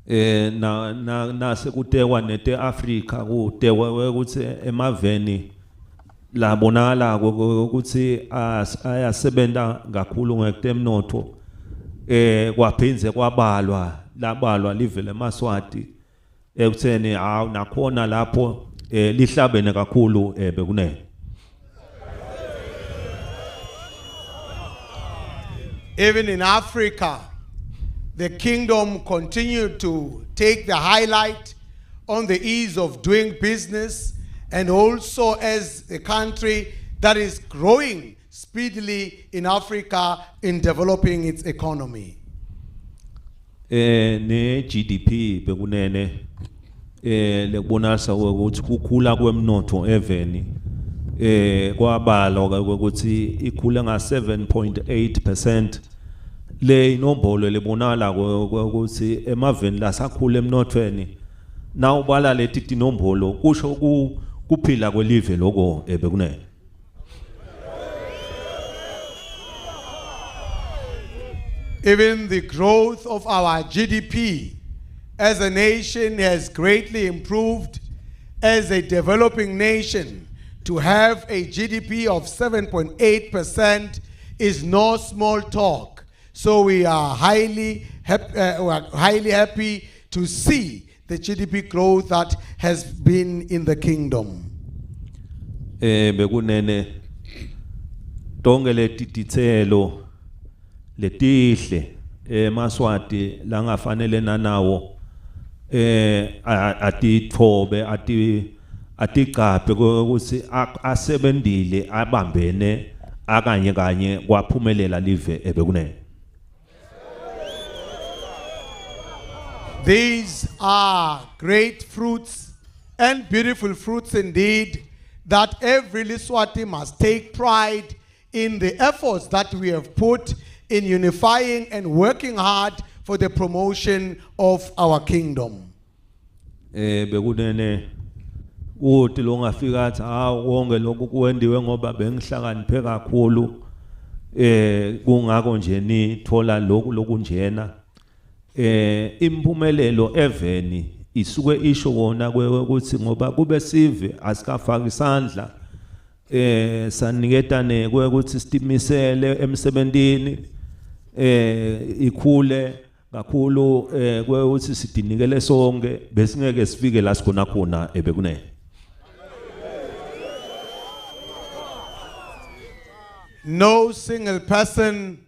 Na sekutewa nete Africa kutewa ukuthi emaveni labonala ukuthi ayasebenta kakhulu ngekutemnotho kwaphinze kwabalwa labalwa live leMaswati ekutheni nakhona lapho lihlabene kakhulu bekunene. Even in Africa, the kingdom continued to take the highlight on the ease of doing business, and also as a country that is growing speedily in Africa in developing its economy. Ne GDP bekunene lekubonasa ukuthi kukhula kwemnotho eveni kwabalwa ukuthi ikhula nga 7.8%. Le inombolo lebonala ukuthi emaveni lasakhula emnothweni na ubala leti tinombolo kusho kuphila kwelive lokho bekunene. Even the growth of our GDP as a nation has greatly improved. As a developing nation, to have a GDP of 7.8% is no small talk. So we are highly happy to see the GDP growth that has been in the kingdom. Bekunene tonke letititselo letihle Yemaswati langafanele nanawo atithobe atiqaphe ukuthi asebendile abambene akanye kanye kwaphumelela live bekunene. These are great fruits and beautiful fruits indeed, that every Liswati must take pride in the efforts that we have put in unifying and working hard for the promotion of our kingdom. Bekunene uthi longafika athi wonke lokhu kwendiwe ngoba bengihlakaniphe kakhulu kungako nje nithola lokhu njena imphumelelo eveni isuke isho kona ukuthi ngoba kube sive asikafaka isandla saniketane ukuthi sitimisele emsebentini ikhule kakhulu ukuthi sidinikele sonke besingeke sifike la sikhona khona ebekunene. No single person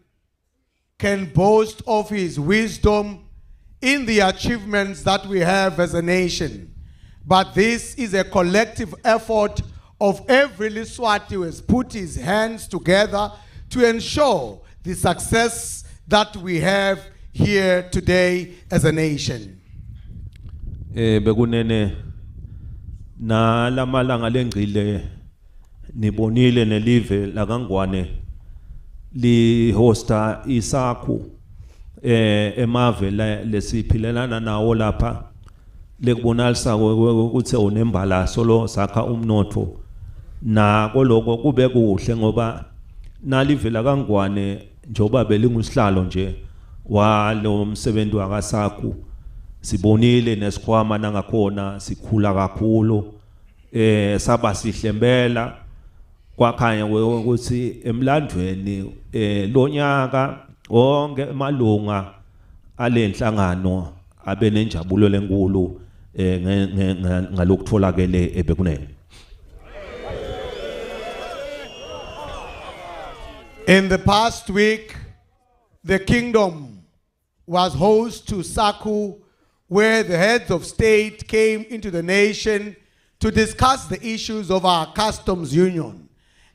can boast of his wisdom in the achievements that we have as a nation. But this is a collective effort of every Liswati who has put his hands together to ensure the success that we have here today as a nation. Bekunene na lamalanga lengcile nibonile nelive lakangwane li hosta isakhu emave lesiphilelana nawo lapha lekubonalisa ukuthi unembalaso lo sakha umnotho na koloko kube kuhle ngoba nalive lakangwane njoba belingusihlalo nje walo msebenzi wakasakhu sibonile nesikhwama nangakhona sikhula kakhulu saba sihlembela kwakhanya ukuthi emlandweni lonyaka wonke emalunga alenhlangano abe nenjabulo lenkulu ngalokutholakele ebekunene. In the past week, the kingdom was host to SACU, where the heads of state came into the nation to discuss the issues of our customs union.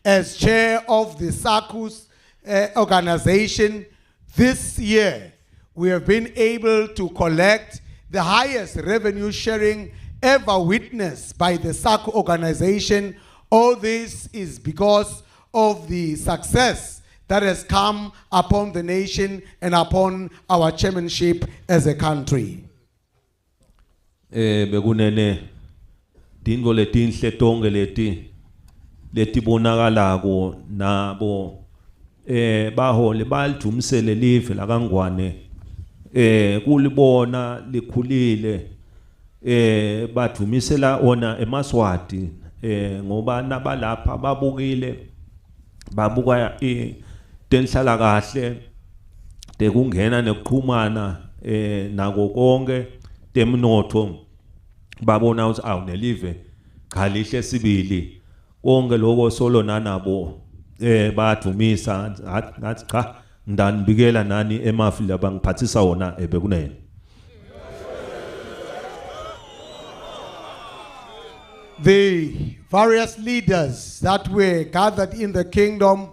As chair of the SACU's organization, this year we have been able to collect the highest revenue sharing ever witnessed by the SACU organization. All this is because of the success that has come upon the nation and upon our chairmanship as a country. Bekunene dingo letinhle tonke letibonakalako nabo bahole balijumisele live lakangwane kulibona likhulile badumisela ona emaswati ngoba nabalapha babukile babuka tenhlala kahle tekungena nekuxhumana nako konke temnotho babona ukuthi awunelive khalihle sibili konke lokho solo nanabo badumisa ngathi cha ndanibikela nani emafi labangiphathisa wona ebekunene. The various leaders that were gathered in the kingdom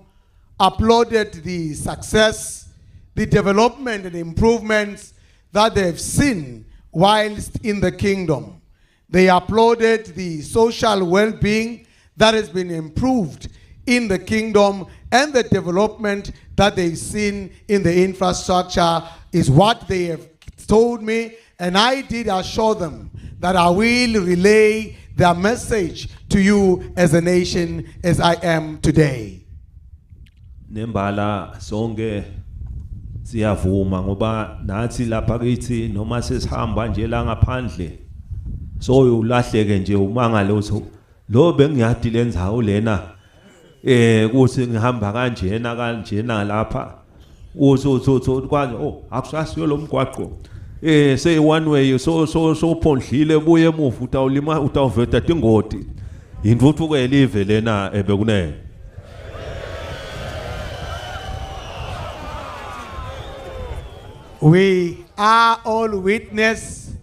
applauded the success, the development and improvements that they've seen whilst in the kingdom. They applauded the social well-being that has been improved in the kingdom, and the development that they've seen in the infrastructure is what they have told me, and I did assure them that I will relay their message to you as a nation as I am today. Nembala sonke siyavuma ngoba nathi lapha kithi noma sesihamba nje la ngaphandle so ulahleke nje umangalo uthi lo bengiyadi lenzawo lena kuthi ngihamba kanjena lapha uthi kwazi akusasiyo lo mgwaqo say one way so phondlile buye emuva utawulima utawuveta tingoti indvuthuko elive lena ebekunene. We are all witness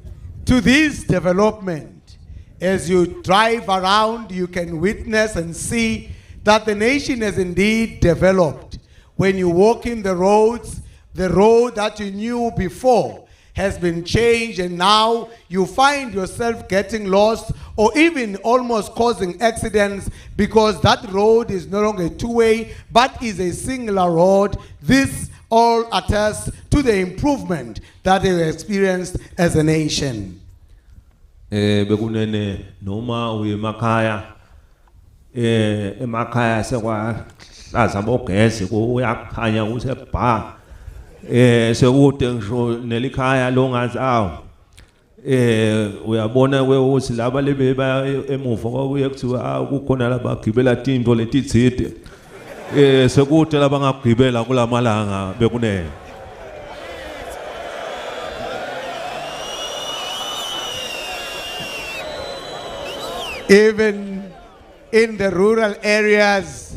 to this development. As you drive around, you can witness and see that the nation has indeed developed. When you walk in the roads, the road that you knew before has been changed, and now you find yourself getting lost or even almost causing accidents because that road is no longer a two-way but is a singular road. This all attests to the improvement that they experienced as a nation. Bekunene noma uyemakhaya emakhaya sekwahlaza bogesi kuyakhanya ukuthi sekude ngisho nelikhaya longazawo uyabona ukuthi laba lebe baya emuva kwakuye kuthiwa kukhona labagibela tinto letitside sekude labangagibela kulamalanga bekunene. Even in the rural areas,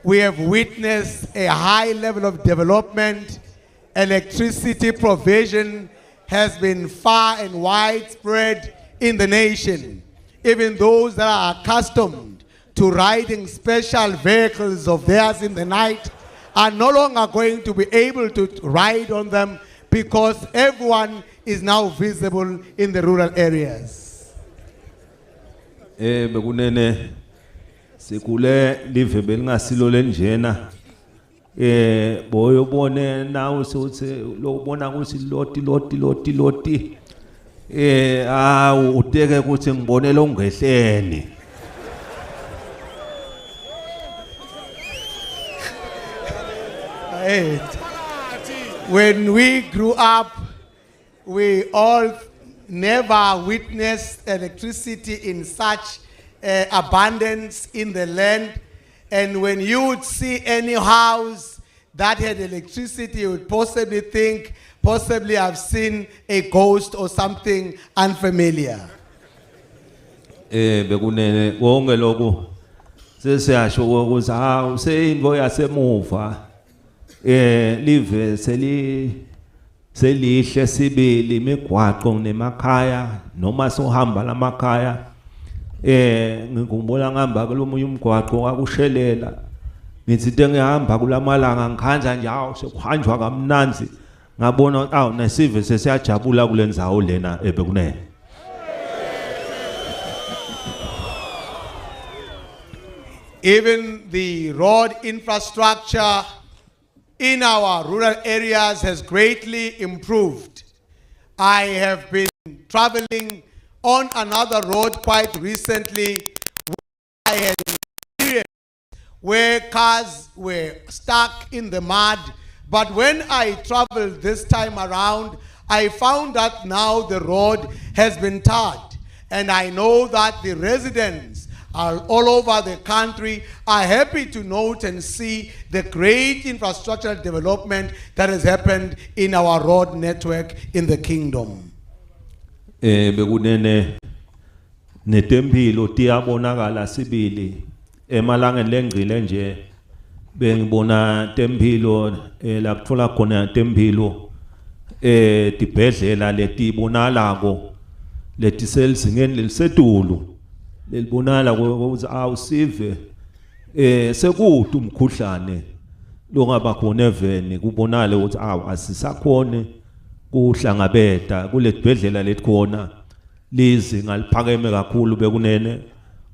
we have witnessed a high level of development. Electricity provision has been far and widespread in the nation. Even those that are accustomed to riding special vehicles of theirs in the night are no longer going to be able to ride on them because everyone is now visible in the rural areas. Bekunene sikule live belingasilo lenjena boyo bone nawe sothi lokubona ukuthi loti uteke ukuthi ngibonela ungehleni. When we grew up, we all never witnessed electricity in such abundance in the land. And when you would see any house that had electricity, you would possibly think, possibly have seen a ghost or something unfamiliar. Bekunene konke lokho sesiyasho ukuthi useyinto yasemuva live selihle sibili imigwaqo nemakhaya noma sohamba lamakhaya ngikhumbula ngihamba kulomunye umgwaqo kwakushelela ngithi into engihamba kulamalanga ngikhanja nje sekuhanjwa kamnanzi ngabona nesive sesiyajabula kulendzawo lena ebekunene. Even the road infrastructure in our rural areas has greatly improved. I have been traveling on another road quite recently where I had experienced where cars were stuck in the mud. But when I traveled this time around, I found that now the road has been tarred. And I know that the residents all over the country are happy to note and see the great infrastructural development that has happened in our road network in the kingdom. Bekunene netempilo tiyabonakala sibili emalangeni lengcile nje bengibona tempilo la kuthola khona tempilo tibhedlela letibonalako letiselsingeni lelisetulu lelibonala ukuthi awusive sekude umkhuhlane longaba khona eveni kubonale ukuthi asisakhone kuhlangabeta kuletibhedlela letikhona lizinga liphakeme kakhulu bekunene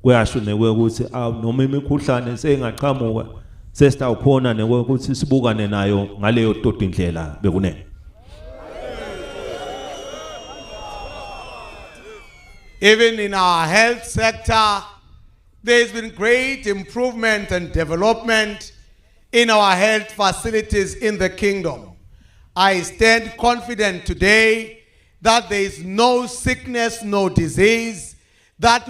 kuyasho nekwe ukuthi noma imikhuhlane seyingaqhamuka sesitawukhona nekwe ukuthi sibukane nayo ngaleyo toti indlela bekunene. Even in our health sector, there's been great improvement and development in our health facilities in the kingdom. I stand confident today that there is no sickness, no disease that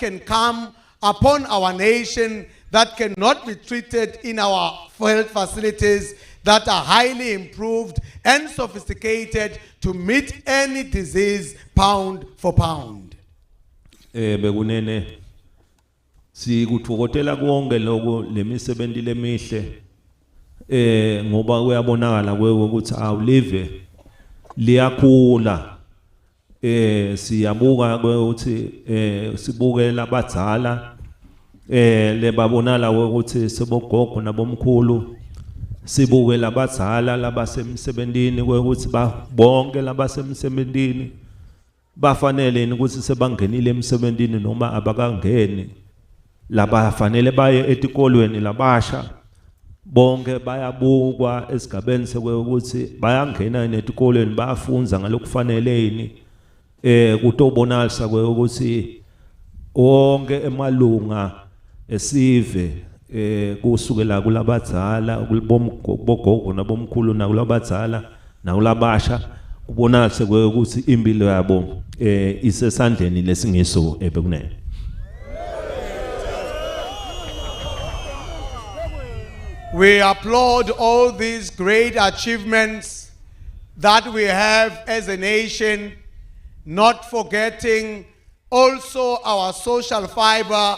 can come upon our nation that cannot be treated in our health facilities that are highly improved and sophisticated to meet any disease pound for pound. Bekunene sikuthokotela konke lokho lemisebenzi lemihle ngoba kuyabonakala ukuthi awulive liyakhula siyabuka ukuthi sibukela abadzala lebabonala ukuthi sebogogo nabomkhulu sibuke labadzala labasemsebentini ukuthi bonke labasemsebentini bafanele ukuthi sebangenile emsebentini noma abakangeni labafanele baye etikolweni labasha bonke bayabukwa esigabeni ukuthi bayangena netikolweni bayafunza ngalokufaneleni kutobonalisa ukuthi wonke emalunga esive kusukela kulabadzala bogogo nabomkhulu nakulabadzala nakulabasha kubonakala ukuthi impilo yabo isesandleni lesingiso ebekunene. We applaud all these great achievements that we have as a nation, not forgetting also our social fiber,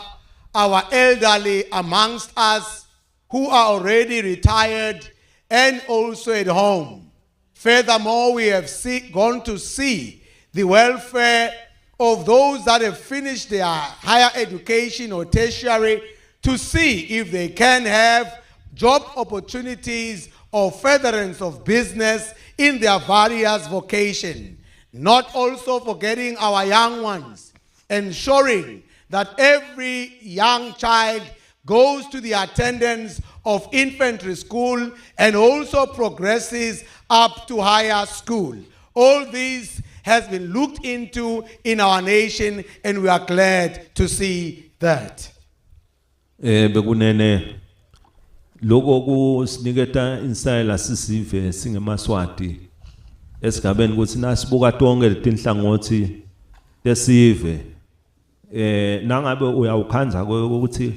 our elderly amongst us who are already retired and also at home. Furthermore, we have gone to see the welfare of those that have finished their higher education or tertiary to see if they can have job opportunities or furtherance of business in their various vocations. Not also forgetting our young ones, ensuring that every young child goes to the attendance of infantry school and also progresses up to higher school. All this has been looked into in our nation, and we are glad to see that. Bekunene lokho kusiniketa insayela sisive singemaswati esigabeni ukuthi nasibuka tonke letinhlangothi tesive nangabe uyawukhanza ukuthi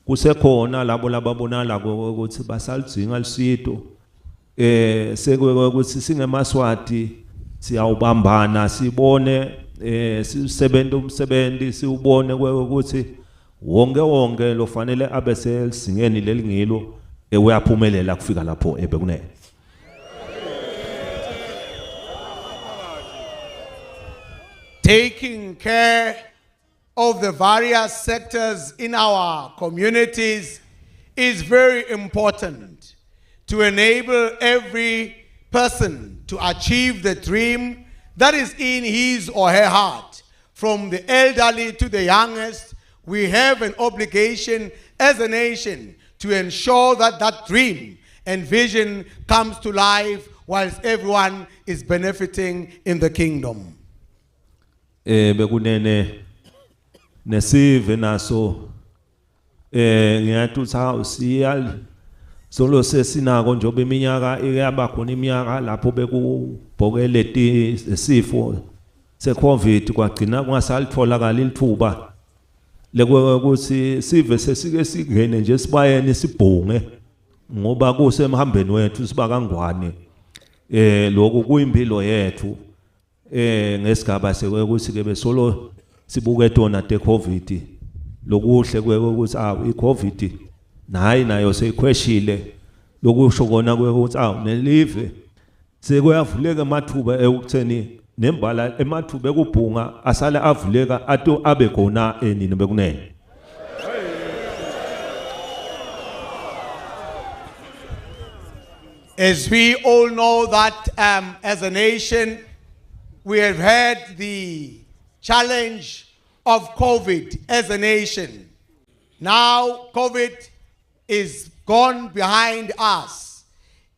kusekhona labo lababonala ukuthi basalidinga lisito sekwe ukuthi singemaswati siyawubambana sibone sisebenza umsebenzi siubone ukuthi wonke lofanele abe selisingeni lelingilo uyaphumelela kufika lapho ebekunene. Taking care of the various sectors in our communities is very important to enable every person to achieve the dream that is in his or her heart. From the elderly to the youngest, we have an obligation as a nation to ensure that that dream and vision comes to life whilst everyone is benefiting in the kingdom. Bekunene nesive naso ngiyathi usiyal solo sesinako njobe iminyaka iyaba khona iminyaka lapho bekubhokele isifo seCovid kwagcina kungasalitholakala lithuba lekuthi sive sesike singene nje sibayene sibhunge ngoba kusemhambeni wethu siba kangwane lokho kuyimpilo yethu ngesigaba sekuthi ke besolo sibuke tona teCovid lokuhle kwekuthi iCovid nayo seyikhweshile lokusho kona kwekuthi nelive sekuyavuleka amathuba ekutheni nembala emathuba ekubhunga asale avuleka ato abe khona enini bekunene. As we all know that as a nation we have had the challenge of COVID as a nation. Now COVID is gone behind us.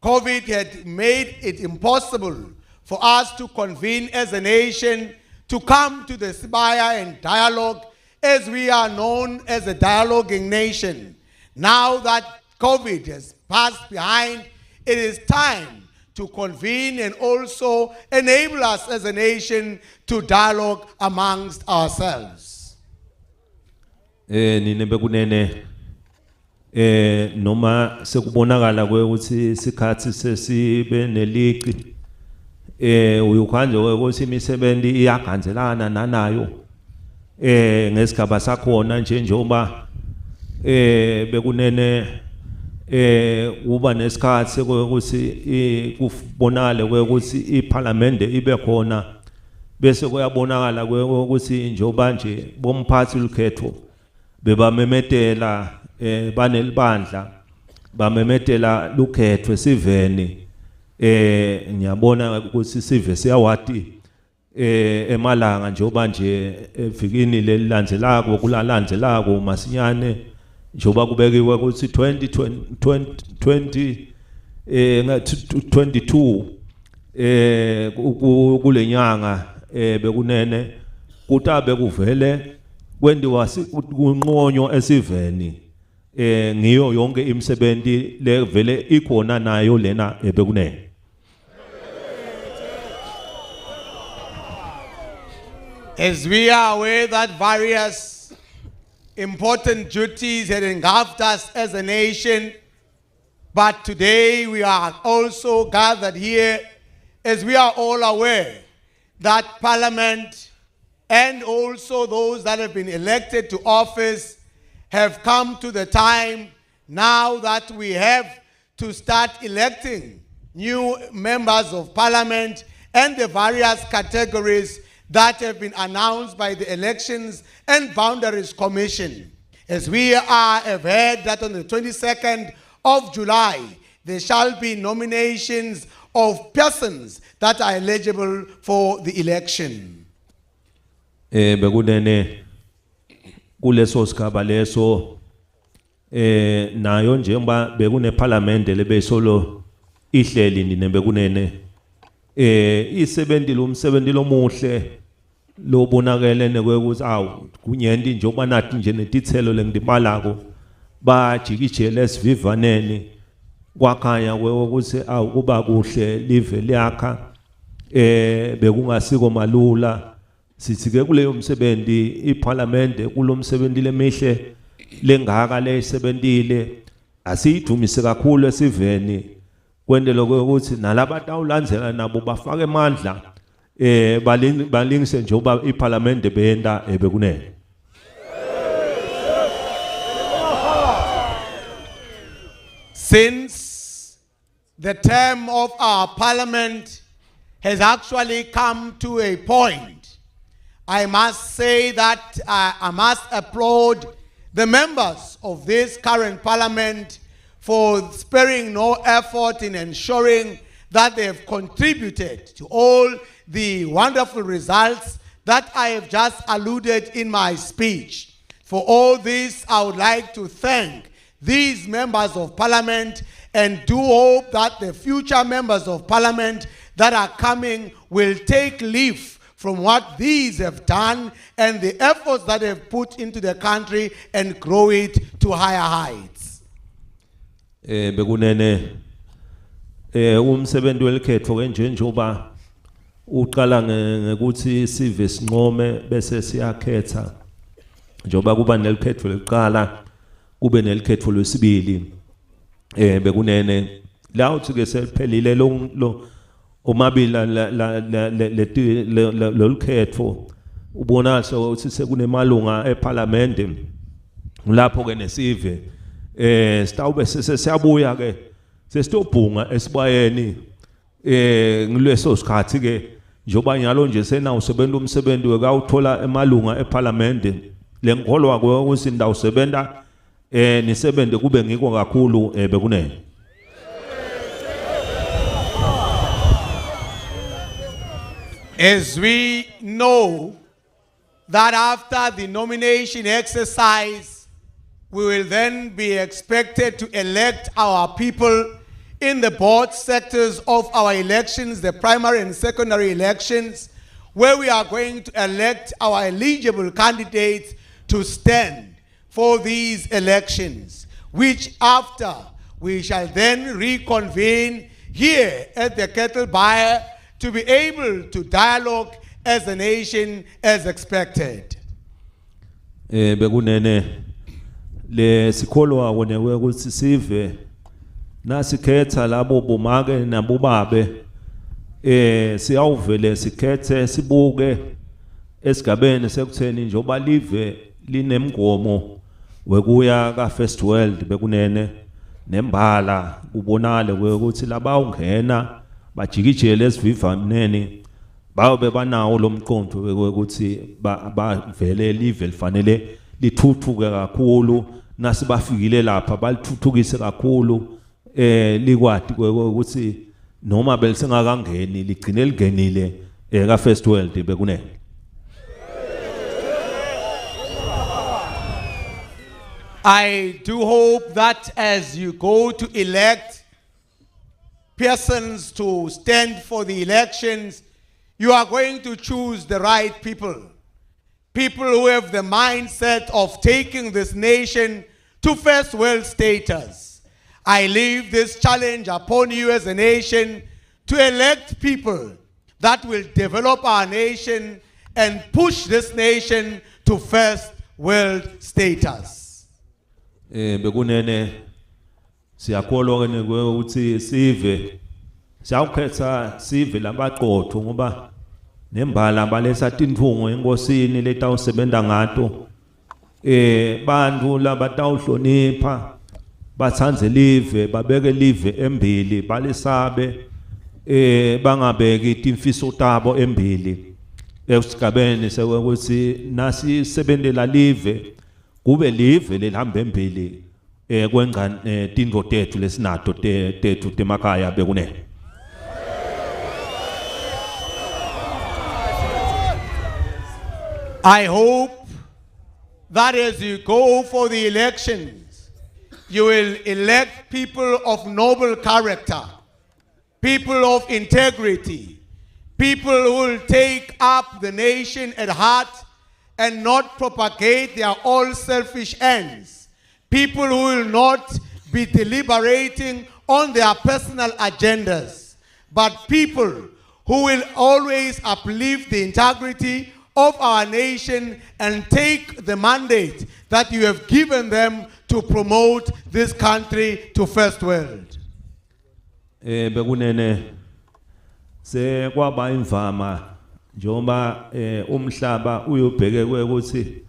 COVID had made it impossible for us to convene as a nation, to come to the Sibaya and dialogue, as we are known as a dialoguing nation. Now that COVID has passed behind, it is time to convene and also enable us as a nation to dialogue amongst ourselves. Nine bekunene noma sekubonakala ukuthi isikhathi sesibe neliqi uyukhanje ukuthi imisebenzi iyaganzelana nanayo ngesigaba sakhona njengoba bekunene uba nesikhathi ukuthi kubonakale ukuthi iParliament ibe khona bese kuyabonakala ukuthi njengoba nje bomphathi ukhetho bebamemetela banelibandla bamemetela lukhetho siveni ngiyabona ukuthi sive siyawati emalanga njengoba nje evikini lelilandzelako kulalandzelako masinyane njengoba kubekiwe ukuthi 2022 kulenyanga bekunene kutabe kuvele kwendiwa kunqonyo esiveni ngiyo yonke imisebenzi levele ikhona nayo lena ebekunene. As we are aware that various important duties had engulfed us as a nation, but today we are also gathered here as we are all aware that Parliament and also those that have been elected to office have come to the time now that we have to start electing new members of Parliament and the various categories that have been announced by the Elections and Boundaries Commission. As we have heard that on the 22nd of July, there shall be nominations of persons that are eligible for the election. Bekunene kuleso sigaba leso nayo njengoba bekune parliament lebesolo ihleli nine bekunene isebenzile umsebenzi lomuhle lobonakele nekwekuthi awu kunyenti njengoba nathi nje netithelo lengidibalako bajikijele esivivaneni kwakhanya ukuthi awu kuba kuhle live liyakha bekungasiko malula sithi ke kuleyo msebenzi iparlamente kulomsebenzi lemihle lengaka leyisebentile asiyidumise kakhulu esiveni kwendelo ukuthi nalabantu awulandzela nabo bafake amandla balingise njengoba iparlamente beyenda bekunene. Since the term of our parliament has actually come to a point, I must say that I must applaud the members of this current parliament for sparing no effort in ensuring that they have contributed to all the wonderful results that I have just alluded in my speech. For all this, I would like to thank these members of parliament and do hope that the future members of parliament that are coming will take leave from what these have done and the efforts that they've put into the country and grow it to higher heights. Bekunene umsebenzi welikhetho kenje njoba uqala ngekuthi sive sinqome bese siyakhetha njoba kuba nelikhetho lokuqala kube nelikhetho lwesibili bekunene la uthi ke seliphelile lo omabili lolukhetho ubona ukuthi sekunemalunga eParliament lapho ke nesive sitawube sesiyabuya ke sesitobhunga esibayeni ngileso sikhathi ke njoba nyalo nje sena usebenza umsebenzi wekawuthola emalunga eParliament lengikholwa ukuthi indawo usebenta nisebenze kube ngiko kakhulu bekunene. As we know that after the nomination exercise, we will then be expected to elect our people in the board sectors of our elections, the primary and secondary elections, where we are going to elect our eligible candidates to stand for these elections, which after we shall then reconvene here at the Kettle Buyer to be able to dialogue as a nation as expected. Bekunene le sikholwa konewe ukuthi sive nasikhetha labo bomake nabobabe siyawuvele sikhethe sibuke esigabeni sekutheni njoba live linemgomo wekuya ka First World bekunene nembala ubonale ukuthi laba ungena bajikijele esivivaneni babe banawo lomqondo ukuthi bavele live lifanele lithuthuke kakhulu nasibafikile lapha balithuthukise kakhulu likwadi ukuthi noma belisengakangeni ligcine ligenile ka First World bekunene. I do hope that as you go to elect persons to stand for the elections, you are going to choose the right people. People who have the mindset of taking this nation to first world status. I leave this challenge upon you as a nation to elect people that will develop our nation and push this nation to first world status. Bekunene siyakholwa ke ukuthi sive siyawukhetha sive labaqotho ngoba nembala balesa tinthungo enkosini letawusebenza ngato bantu labatawuhlonipha bathandze live babeke live embili balisabe bangabeki timfiso tabo embili esigabeni sekuthi nasi sebenzela live kube live lelihamba embili kwenza tindvo tethu lesinato tethu temakhaya bekunene. I hope that as you go for the elections, you will elect people of noble character, people of integrity, people who will take up the nation at heart and not propagate their all selfish ends, people who will not be deliberating on their personal agendas, but people who will always uplift the integrity of our nation and take the mandate that you have given them to promote this country to first world. Bekunene se kwaba imvama njengoba umhlaba uyobheke ukuthi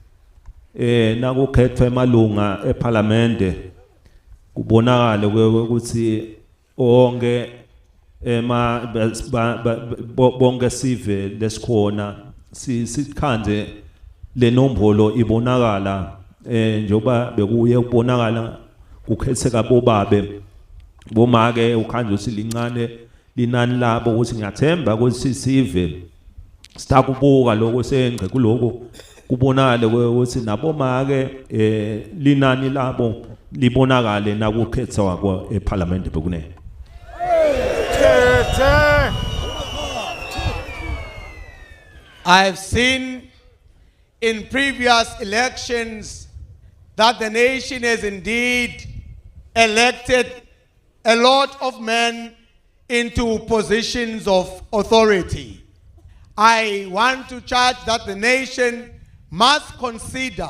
nakukhethwa emalunga eParliamente kubonakala ukuthi onke bonke sive lesikhona sikhande lenombolo ibonakala njengoba bekuye ukubonakala kukhetheka bobabe bomake ukhanje usilincane linani labo ukuthi ngiyathemba ukuthi sive sitakubuka lokho sengce kuloko kubonakala ukuthi nabomake linani labo libonakale nakukhethwa kwa eParliament bekunene. I've seen in previous elections that the nation has indeed elected a lot of men into positions of authority. I want to charge that the nation must consider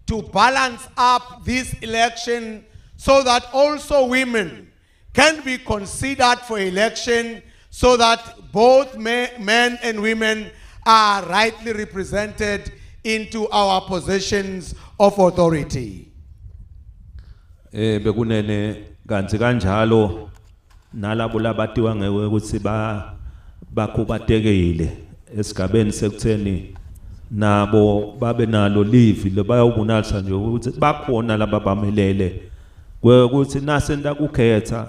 to balance up this election so that also women can be considered for election so that both men and women are rightly represented into our positions of authority. Bekunene kanti kanjalo nalabo labatiwa ngewe ukuthi bakhubatekile esigabeni sekutheni nabo babe nalo livi lebayawubonalisa nje ukuthi bakhona lababamelele ukuthi nasenda kukhetha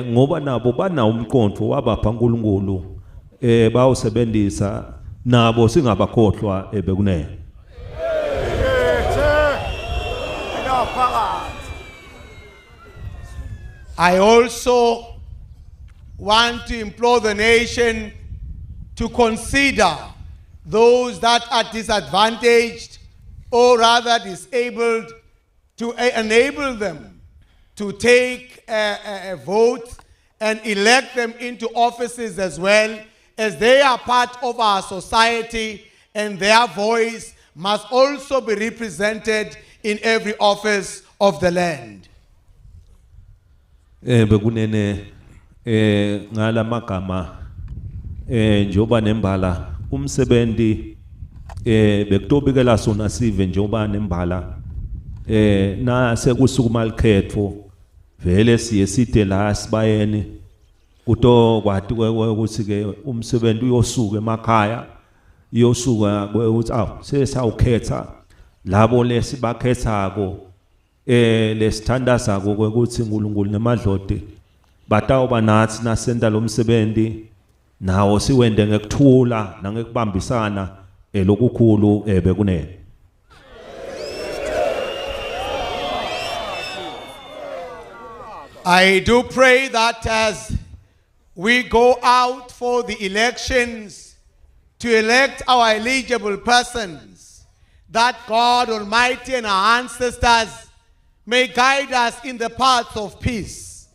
ngoba nabo banawo umqondo wabapha uNkulunkulu bawusebenzisa nabo singabakhohlwa bekunene. I also want to implore the nation to consider those that are disadvantaged or rather disabled, to enable them to take a vote and elect them into offices as well, as they are part of our society and their voice must also be represented in every office of the land. Bekunene ngala magama njoba nembala umsebenzi bekutobikela sona sive njoba nembala na sekusukuma likhetho vele siye side la sibayeni kuto kwathi ukuthi ke umsebenzi uyosuka emakhaya iyosuka ukuthi sesawukhetha labo lesibakhethako lesithandaza ukuthi uNkulunkulu nemadlode batawuba nathi nasenda lo msebenzi nawo siwende ngekuthula nangekubambisana lokukhulu bekunene. I do pray that as we go out for the elections to elect our eligible persons, that God Almighty and our ancestors may guide us in the paths of peace,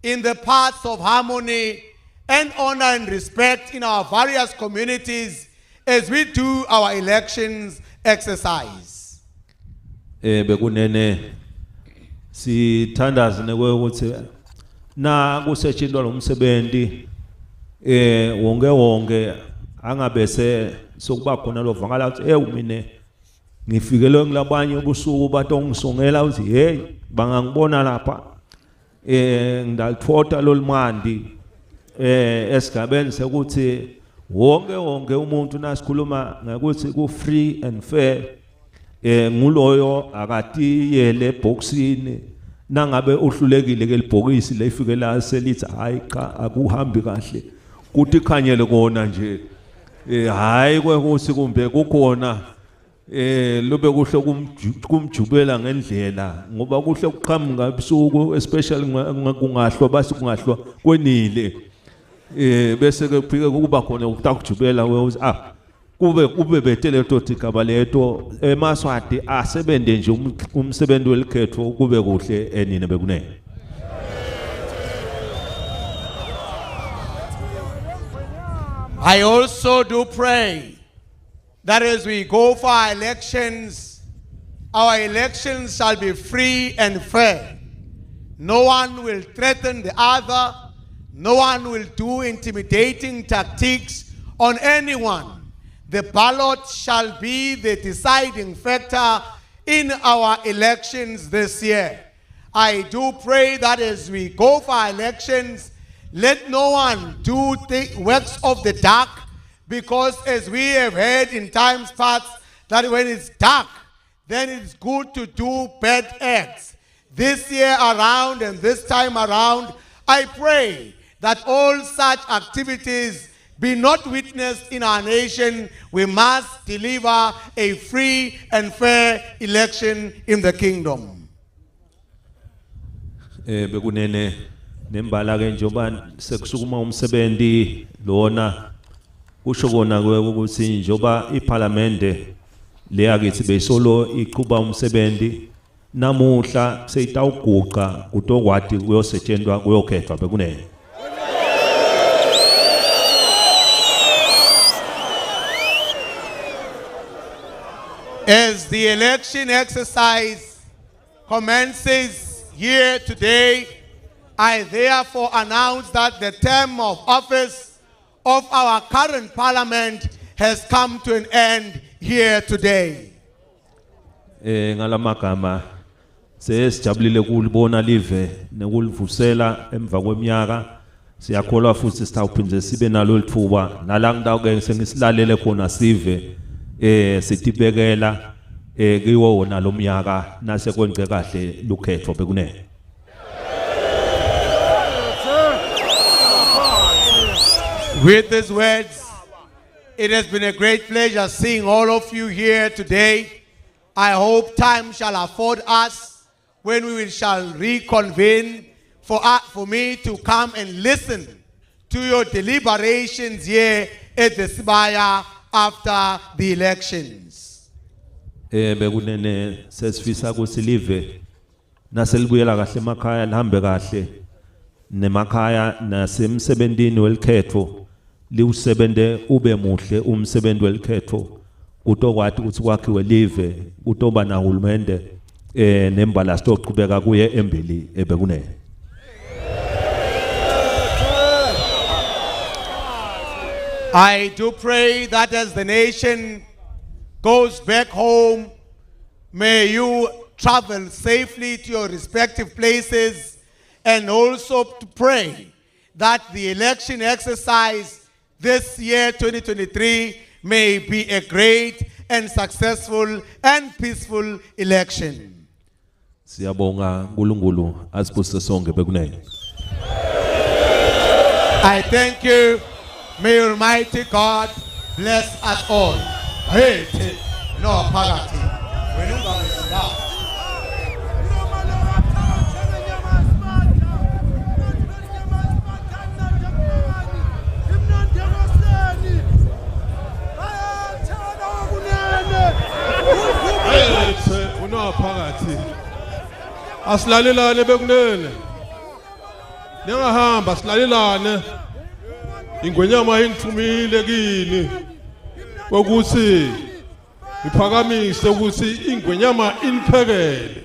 in the paths of harmony and honor and respect in our various communities, as we do our elections exercise. Bekunene sithandaza ukuthi na kusetshenziswa lo msebenzi wonke angabese sokuba khona lo vakala ukuthi mina ngifikele ngilabanye ubusuku batongisongela uthi hey bangangibona lapha ngidalithota lolimandi esigabeni sekuthi wonke umuntu nasikhuluma ngakuthi ku free and fair nguloyo akatiyele boxini nangabe uhlulekile ke libhokisi lefike la selithi hayi cha akuhambi kahle kuthi khanyele kona nje hayi kwekuthi kumbe kukhona lobe kuhle kumjubela ngendlela ngoba kuhle kuqhamuka ebusuku especially kungahlwa basi kungahlwa kwenile bese ke phike kuba khona ukujubela we kube betele tothi kabaleto emaswati asebende nje umsebenzi welikhetho kube kuhle enine bekunene. I also do pray that as we go for our elections shall be free and fair. No one will threaten the other. No one will do intimidating tactics on anyone. The ballot shall be the deciding factor in our elections this year. I do pray that as we go for our elections, let no one do the works of the dark, because as we have heard in times past, that when it's dark, then it's good to do bad acts. This year around and this time around, I pray that all such activities be not witnessed in our nation. We must deliver a free and fair election in the kingdom. Bekunene nembala ke njoba sekusukuma umsebenzi lona kusho kona ukuthi njoba iParliamente leyakithi besolo iqhuba umsebenzi namuhla seyitawuguqa kutokwati kuyosetshenzwa kuyokhethwa bekunene. As the election exercise commences here today, I therefore announce that the term of office of our current parliament has come to an end here today. Ngalamagama sesijabulile kulibona live nekulivusela emva kweminyaka siyakholwa futhi sitawuphinde sibe nalo lithuba nala ngidawuke sengisilalele khona sive sitibekela kiwo wona lo mnyaka nase kwenze kahle lukhetho bekunene. With these words, it has been a great pleasure seeing all of you here today. I hope time shall afford us when we shall reconvene for me to come and listen to your deliberations here at the Sibaya after the elections. Bekunene sesifisa kusilive naselibuyela kahle emakhaya lihambe kahle nemakhaya nasemsebenzini welikhetho liwusebenzele ube muhle umsebenzi welikhetho utokwati ukuthi kwakhiwe live utoba na hulumende nembala sitoqhubeka kuye embili ebekunene. I do pray that as the nation goes back home, may you travel safely to your respective places, and also to pray that the election exercise this year 2023 may be a great and successful and peaceful election. Siyabonga uNkulunkulu asibusise sonke bekunene. I thank you. May Almighty God bless us all. Hey, no party. Unaphakathi asilalelane bekunene ningahamba silalelane ingwenyama ingithumile kini ukuthi iphakamise ukuthi ingwenyama iniphekele.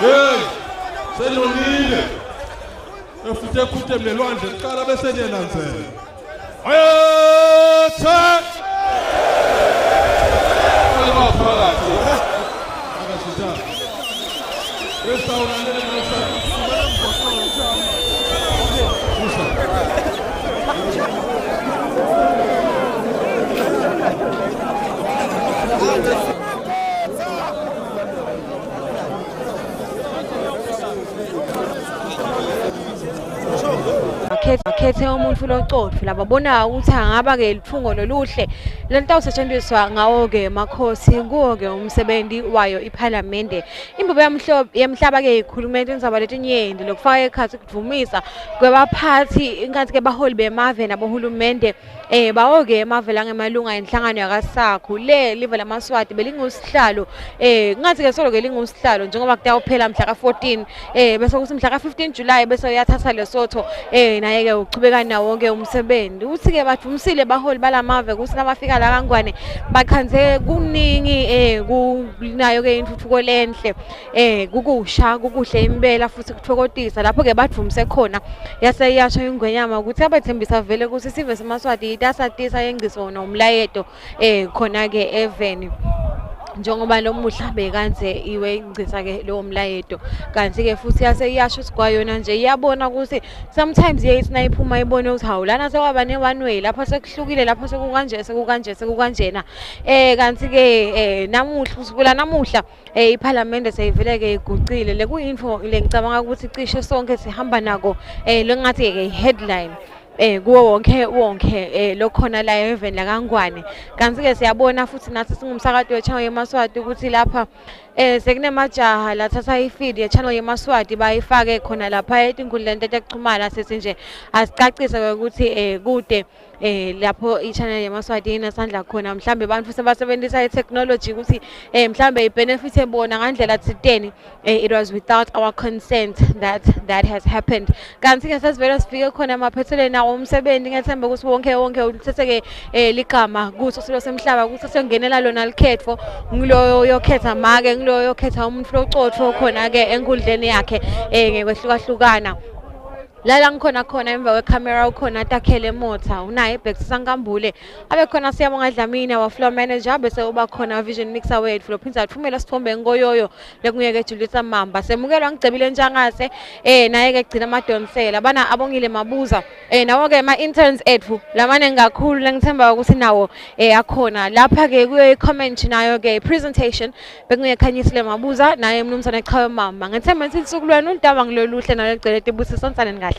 Hey, senonile. Efute khuthe mlelwandle qala bese niyananzela. Ayethe. Phakathi. Akasitha. Esawulalele manje. Akhethe umuntu loqotho lababona ukuthi angaba ke lifungo loluhle lento awusetshenziswa ngawo ke makhosi kuwo ke umsebenzi wayo iParliament. Imbubo yamhlaba ke ikhulumela indzaba letinyenti lokufaka ekhathi ukuvumisa kwebaphathi inkathi ke baholi bemave nabohulumende bawo ke emave langemalunga enhlangano yakasakhu le live lamaswati belingosihlalo ngathi ke solo ke lingusihlalo njengoba kutawuphela mhla ka14 bese kuthi mhla ka15 July bese uyathatha Lesotho naye ke uchubeka nawo wonke umsebenzi uthi ke bavumisile baholi balamave kuthi nabafika la kaNgwane bakhanze kuningi kunayo ke intuthuko lenhle kukusha kukuhle impela futhi kuthokozisa lapho ke bavumise khona yase yasho ingwenyama ukuthi abathembisa vele ukuthi sive semaswati itasatisa yengiso nomlayeto khona ke even njengoba lo muhla bekanze iwe ingcisa ke lo mlayeto kanti ke futhi yaseyasho sigwayona nje iyabona ukuthi sometimes yethi nayiphuma ibone ukuthi hawu lana sekwaba ne one way lapha sekuhlukile lapha sekukanjena kanti ke namuhla usukela namuhla iParliament seyivele ke igucile le kuyinfo le ngicabanga ukuthi cishe sonke sihamba nako lengathi ke headline kuwo wonke lokhona la even la kaNgwane kanti ke siyabona futhi nathi singumsakado weChannel Yemaswati ukuthi lapha sekunemajaha lathatha ifeed yeChannel Yemaswati bayifake khona lapha etinkundleni zokuxhumana sethi nje asicacise ukuthi kude lapho iChannel Yemaswati inesandla khona mhlambe abantu sebasebenzisa itechnology ukuthi mhlambe ibenefit ebona ngandlela thiteni it was without our consent that has happened kanti ke sesivele sifike khona emaphethelweni nawo umsebenzi ngethemba ukuthi wonke uthethe ke ligama kuthi silo semhlaba ukuthi sengenela lona likhetho ngilo yokhetha make ngilo yokhetha umuntu locotho khona ke enkundleni yakhe ngekwehlukahlukana lala ngikhona emva kwecamera ukhona takhele mota unaye ibhekisa Nkambule abe khona siyabonga Dlamini wa floor manager bese uba khona vision mixer wethu lophinza athumela sithombe ngoyoyo lekunye ke Julisa Mamba semukelwa ngicebile njangase naye ke gcina amadonsela bana abongile mabuza nawo ke ama interns ethu lamane ngakhulu lengithemba ukuthi nawo akhona lapha ke kuyo i-comment nayo ke presentation bekunye Khanyisile Mabuza naye mnumzane Chawe Mamba ngithemba ukuthi isuku lwenu undaba ngiloluhle nalegcele tibusisonsane ngahle.